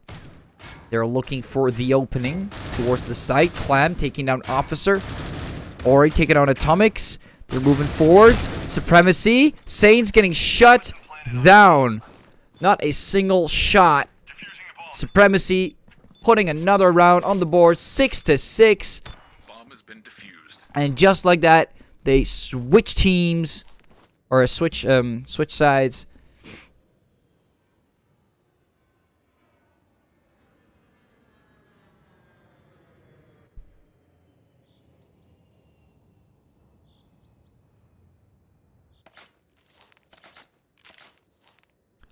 They're looking for the opening towards the site. Clam taking down Officer. Ori taking on Atomics. They're moving forward. Supremacy. Saints getting shut down. Not a single shot. Supremacy putting another round on the board. 6-6. Bomb has been defused. And just like that, they switch teams. Or switch sides.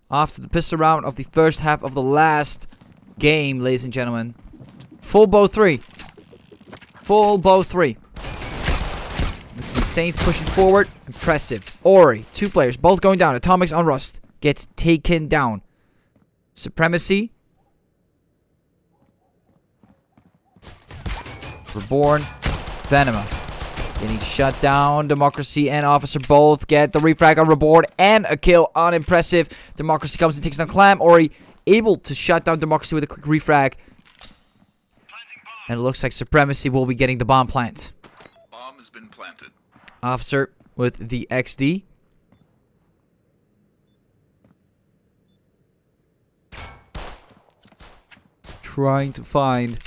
After the pistol round of the first half of the last game, ladies and gentlemen. Full BO3. Full BO3. The Saints pushing forward. Impressive. Ori, 2 players, both going down. Atomics on Rust gets taken down. Supremacy. Reborn. Venema getting shut down. Democracy and Officer both get the refrag on Reborn and a kill on Impressive. Democracy comes and takes down Clam. Ori able to shut down Democracy with a quick refrag. And it looks like Supremacy will be getting the bomb plant. Bomb has been planted. Officer with the XD. Trying to find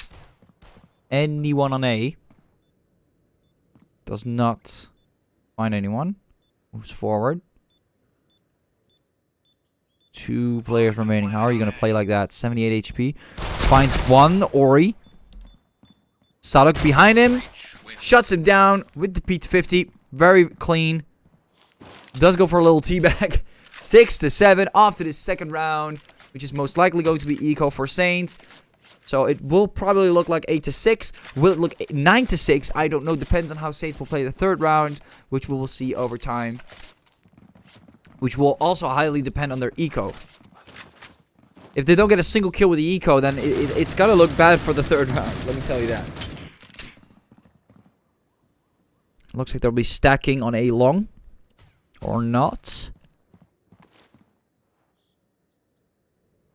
anyone on A. Does not find anyone. Moves forward. 2 players remaining. How are you going to play like that? 78 HP. Finds one. Ori. Sadok behind him. Shuts him down with the P250. Very clean. Does go for a little teabag. 6-7 off to this second round, which is most likely going to be eco for Saints. So it will probably look like 8-6. Will it look 9-6? I don't know. Depends on how Saints will play the third round, which we will see over time. Which will also highly depend on their eco. If they don't get a single kill with the eco, then it's gonna look bad for the third round. Let me tell you that. Looks like they'll be stacking on A long. Or not.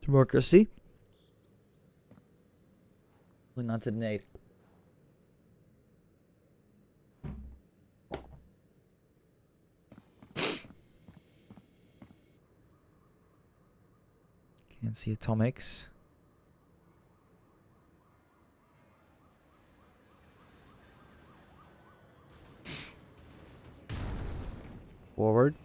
Democracy. Not to nade. Can't see Atomics. Forward.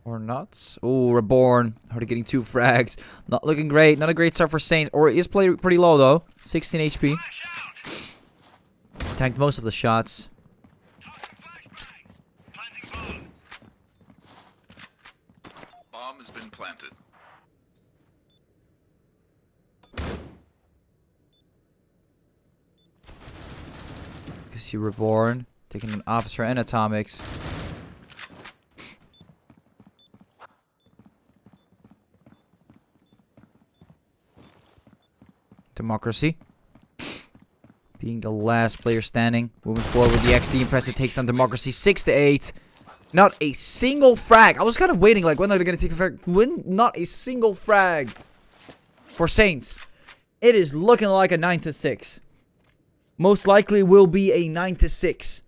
Or not. Oh, Reborn. Already getting 2 frags. Not looking great. Not a great start for Saints. Or is pretty low though. 16 HP. Tanked most of the shots. planted. You see Reborn taking an officer and atomics. Democracy. Being the last player standing. Moving forward with the XD. Impressive takes down Democracy 6-8. Not a single frag. I was kind of waiting like when are they going to take a frag. Not a single frag for Saints. It is looking like a 9-6. Most likely will be a 9-6.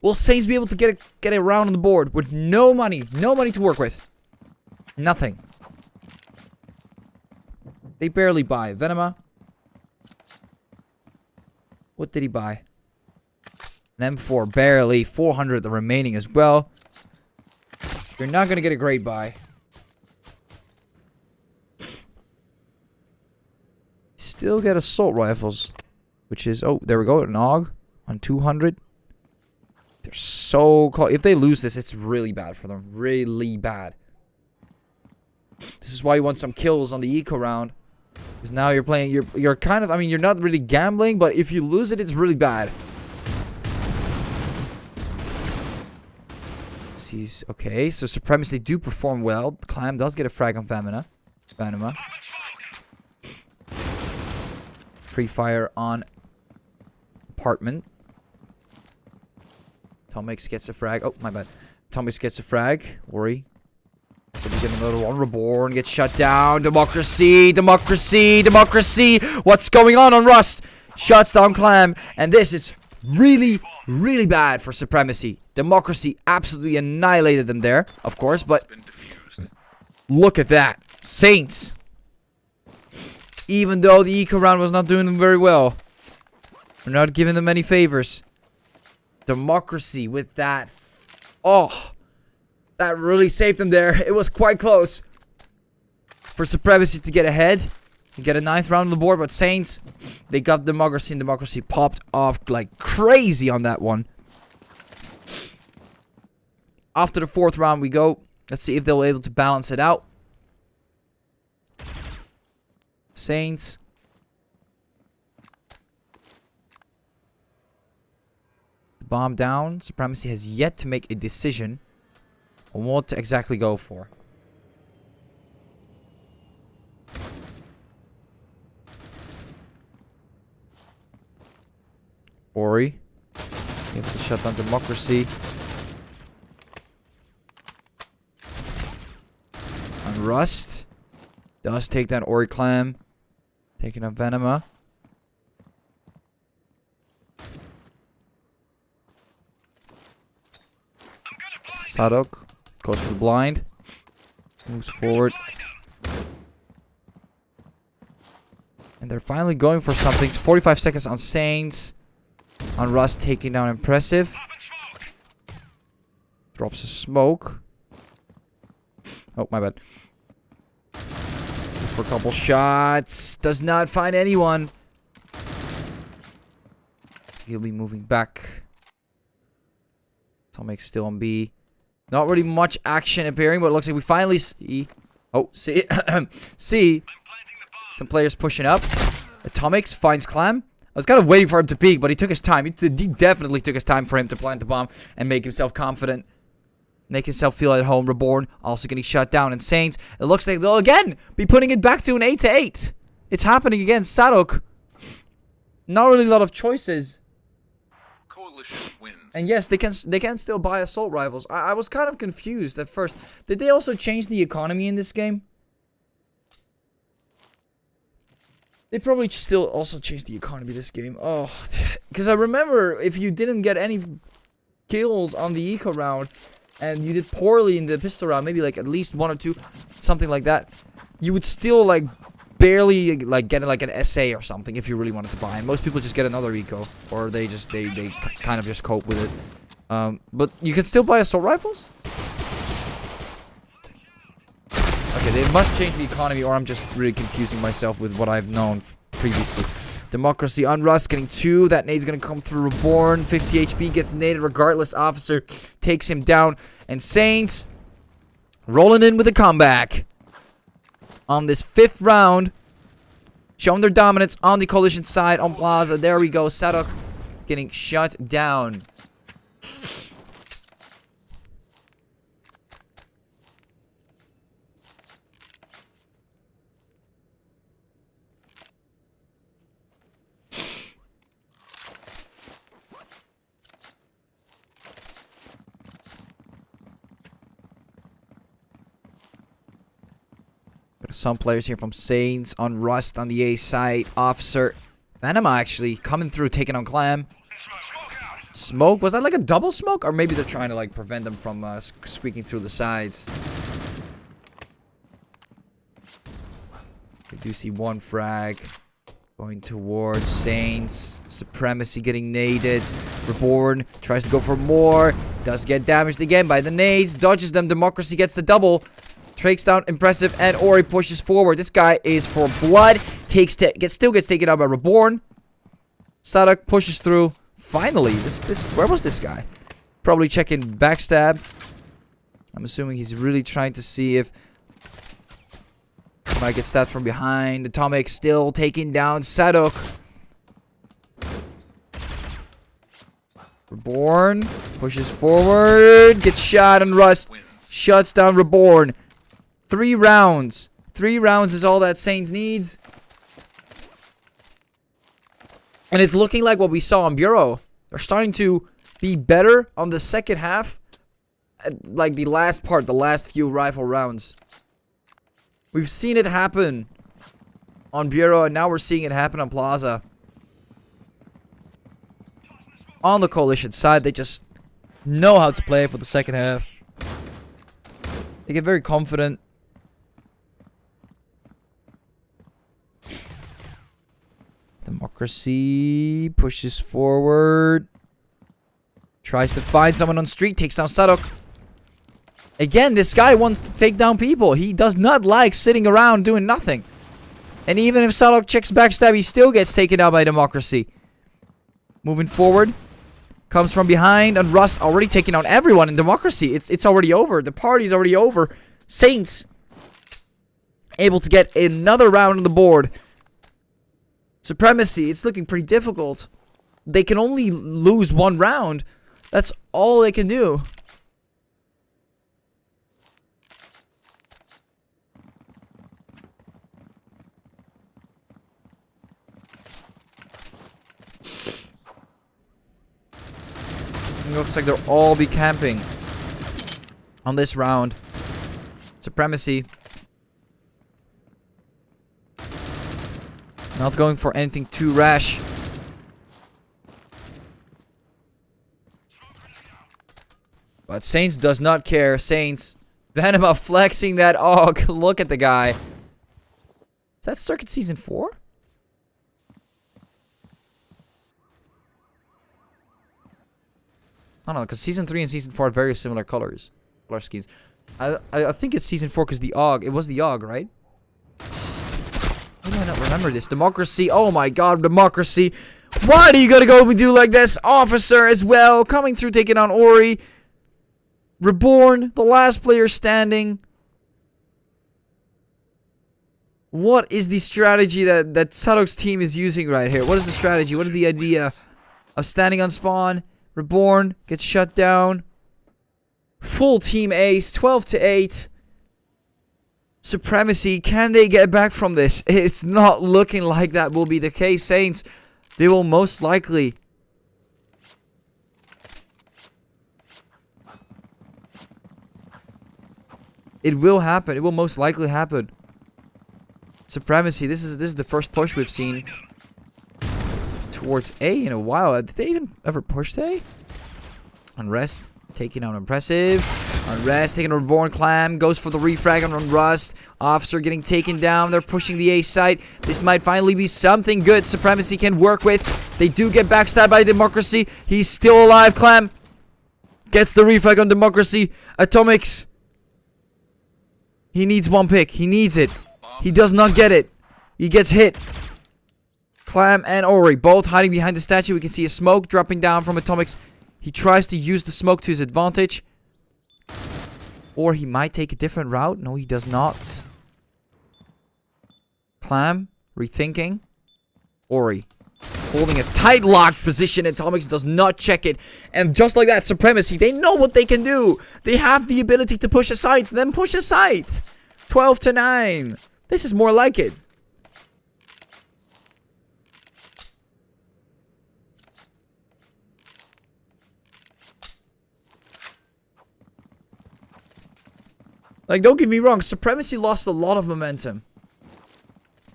Will Saints be able to get a round on the board with no money? No money to work with. Nothing. They barely buy. Venema. What did he buy? An M4. Barely. 400 the remaining as well. You're not going to get a great buy. Still get assault rifles. Which is... Oh, there we go. An AUG on 200. They're so close. If they lose this, it's really bad for them. Really bad. This is why you want some kills on the eco round. Because now you're playing... You're kind of... I mean, you're not really gambling. But if you lose it, it's really bad. He's okay, so Supremacy do perform well. Clam does get a frag on Vanema. Pre-fire on Apartment. Tomix gets a frag. Oh, my bad. Tomix gets a frag. Worry. So we get another one. Reborn gets shut down. Democracy. Democracy. Democracy. What's going on Rust? Shuts down Clam. And this is really, really bad for Supremacy. Democracy absolutely annihilated them there, of course, but look at that. Saints. Even though the eco round was not doing them very well. We're not giving them any favors. Democracy with that. Oh. That really saved them there. It was quite close. For Supremacy to get ahead. To get a 9th round on the board, but Saints, they got Democracy and Democracy popped off like crazy on that one. After the 4th round we go. Let's see if they'll be able to balance it out. Saints. Bomb down. Supremacy has yet to make a decision on what to exactly go for. Ori. Able to shut down Democracy. On Rust. Does take down Ori Clam. Taking up Venema. Sadok goes for the blind. Moves forward. And they're finally going for something. 45 seconds on Saints. On Rust taking down Impressive. Drops a smoke. Oh, my bad. For a couple shots. Does not find anyone. He'll be moving back. Tomic's still on B. Not really much action appearing, but it looks like we finally see... Oh, see... see... Some players pushing up. Atomics finds Clam. I was kind of waiting for him to peek, but he took his time. He definitely took his time for him to plant the bomb and make himself confident. Make himself feel at home. Reborn also getting shut down. And Saints, it looks like they'll again be putting it back to an 8-8. It's happening again. Sadok. Not really a lot of choices. Coalition wins. And yes, they can still buy assault rifles. I was kind of confused at first. Did they also change the economy in this game? They probably still also changed the economy this game. Oh, because I remember if you didn't get any kills on the eco round and you did poorly in the pistol round, maybe like at least 1 or 2, something like that, you would still like barely like get like an SA or something if you really wanted to buy. And most people just get another eco, or they kind of just cope with it. But you can still buy assault rifles. Okay, they must change the economy, or I'm just really confusing myself with what I've known previously. Democracy on Rust, getting 2. That nade's gonna come through. Reborn, 50 HP, gets naded regardless. Officer takes him down. And Saints rolling in with a comeback. on this 5th round. Showing their dominance on the coalition side on Plaza. There we go. Sadok getting shut down. Some players here from Saints on Rust on the A side. Officer. Venema actually coming through, taking on Clam. Smoke? Was that like a double smoke? Or maybe they're trying to like prevent them from squeaking through the sides. We do see one frag going towards Saints. Supremacy getting naded. Reborn tries to go for more. Does get damaged again by the nades. Dodges them. Democracy gets the double. Takes down Impressive, and Ori pushes forward. This guy is for blood. Still gets taken out by Reborn. Sadok pushes through. Finally, where was this guy? Probably checking backstab. I'm assuming he's really trying to see if he might get stabbed from behind. Atomic still taking down Sadok. Reborn pushes forward. Gets shot and Rust. Shuts down Reborn. 3 rounds. 3 rounds is all that Saints needs. And it's looking like what we saw on Bureau. They're starting to be better on the second half. Like the last part, the last few rifle rounds. We've seen it happen on Bureau, and now we're seeing it happen on Plaza. On the coalition side, they just know how to play for the second half. They get very confident. Democracy pushes forward. Tries to find someone on street. Takes down Sadok. Again, this guy wants to take down people. He does not like sitting around doing nothing. And even if Sadok checks backstab, he still gets taken out by Democracy. Moving forward. Comes from behind. And Rust already taking out everyone in Democracy. It's already over. The party's already over. Saints able to get another round on the board. Supremacy, it's looking pretty difficult. They can only lose 1 round. That's all they can do. It looks like they'll all be camping on this round. Supremacy. Not going for anything too rash. But Saints does not care. Saints. Venema flexing that AUG. Look at the guy. Is that Circuit Season 4? I don't know, because Season 3 and Season 4 are very similar color schemes. I think it's Season 4 because the AUG. It was the AUG, right? Why do I not remember this? Democracy. Oh my god, Democracy. Why do you gotta go and do like this? Officer as well. Coming through, taking on Ori. Reborn, the last player standing. What is the strategy that Sadok's team is using right here? What is the strategy? What is the idea of standing on spawn? Reborn gets shut down. Full team ace, 12-8. Supremacy, can they get back from this? It's not looking like that will be the case. Saints, they will most likely. It will happen. It will most likely happen. Supremacy, this is the first push we've seen towards A in a while. Did they even ever push A? Unrest. Taking out Impressive. Unrest taking a Reborn Clam. Goes for the refrag on Rust. Officer getting taken down. They're pushing the A site. This might finally be something good Supremacy can work with. They do get backstabbed by Democracy. He's still alive. Clam gets the refrag on Democracy. Atomics. He needs one pick. He needs it. He does not get it. He gets hit. Clam and Ori both hiding behind the statue. We can see a smoke dropping down from Atomics. He tries to use the smoke to his advantage. Or he might take a different route. No, he does not. Clam, rethinking. Ori, holding a tight locked position. Atomics does not check it. And just like that, Supremacy, they know what they can do. They have the ability to push aside, then push aside. 12-9. This is more like it. Like, don't get me wrong, Supremacy lost a lot of momentum.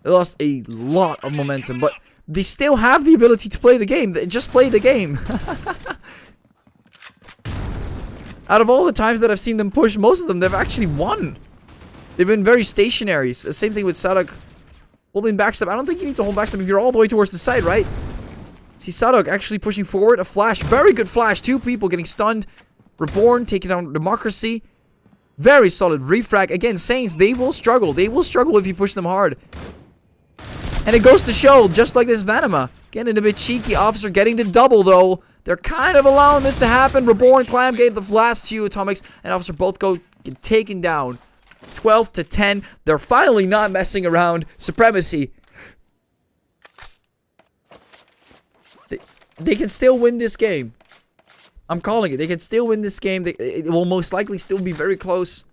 They lost a lot of momentum, but they still have the ability to play the game. They just play the game. Out of all the times that I've seen them push, most of them, they've actually won. They've been very stationary. Same thing with Sadok holding backstep. I don't think you need to hold backstep if you're all the way towards the side, right? See Sadok actually pushing forward. A flash. Very good flash. 2 people getting stunned. Reborn taking down Democracy. Very solid refrag. Again, Saints, they will struggle. They will struggle if you push them hard. And it goes to show, just like this Vanima. Getting a bit cheeky. Officer getting the double, though. They're kind of allowing this to happen. Reborn, Clam gave the last 2. Atomics and Officer both get taken down. 12-10. They're finally not messing around. Supremacy. They can still win this game. I'm calling it. They can still win this game. It will most likely still be very close.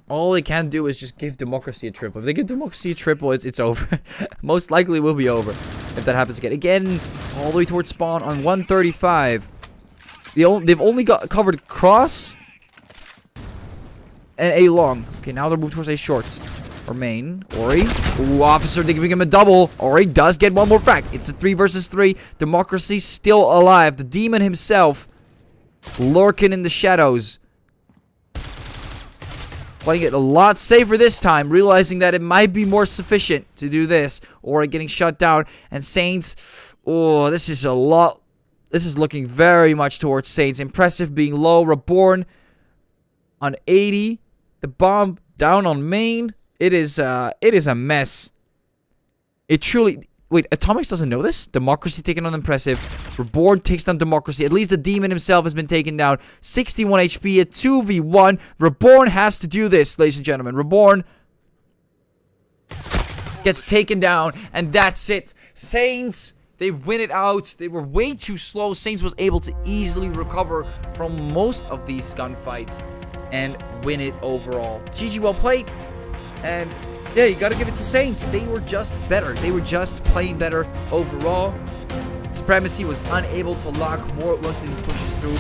All they can do is just give Democracy a triple. If they give Democracy a triple, it's over. Most likely will be over if that happens again. Again, all the way towards spawn on 135. They've only got covered cross and A long. Okay, now they're moving towards A short. Or main. Ori. Ooh, Officer, they're giving him a double. Ori does get one more frag. It's a 3 versus 3. Democracy still alive. The demon himself lurking in the shadows. Playing it a lot safer this time. Realizing that it might be more sufficient to do this. Ori getting shut down. And Saints. Oh, this is a lot. This is looking very much towards Saints. Impressive being low. Reborn on 80. The bomb down on main. It is a mess. It truly... Wait, Atomics doesn't know this? Democracy taken on Impressive. Reborn takes down Democracy. At least the demon himself has been taken down. 61 HP at 2v1. Reborn has to do this, ladies and gentlemen. Reborn gets taken down, and that's it. Saints, they win it out. They were way too slow. Saints was able to easily recover from most of these gunfights and win it overall. GG, well played. And yeah, you gotta give it to Saints. They were just better. They were just playing better overall. Supremacy was unable to lock most of these pushes through,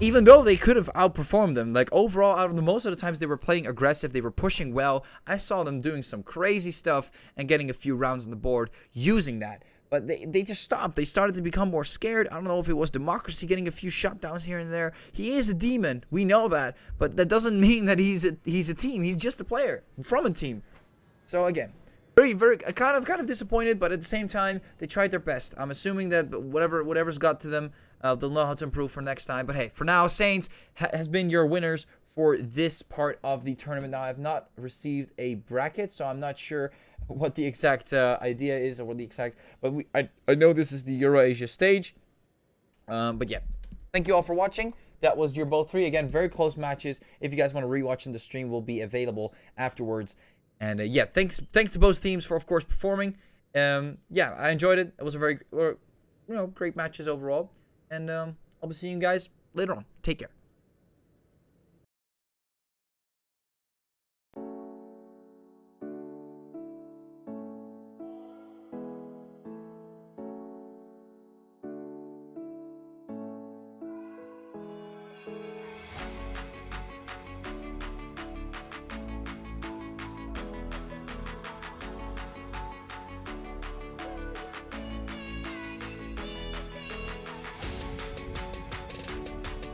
even though they could have outperformed them. Like, overall, out of the most of the times they were playing aggressive, they were pushing well. I saw them doing some crazy stuff and getting a few rounds on the board using that. But they just stopped. They started to become more scared. I don't know if it was Democracy getting a few shutdowns here and there. He is a demon. We know that. But that doesn't mean that he's a team. He's just a player from a team. So again, very kind of disappointed, but at the same time, they tried their best. I'm assuming that whatever's got to them, they'll know how to improve for next time. But hey, for now, Saints has been your winners for this part of the tournament. Now, I've not received a bracket, so I'm not sure what the exact idea is, or what the exact, but I know this is the Eurasia stage. But yeah, thank you all for watching. That was your BO3. Again, very close matches. If you guys want to rewatch them, the stream will be available afterwards. And yeah, thanks to both teams for, of course, performing. Yeah, I enjoyed it. It was a very great matches overall. And I'll be seeing you guys later on. Take care.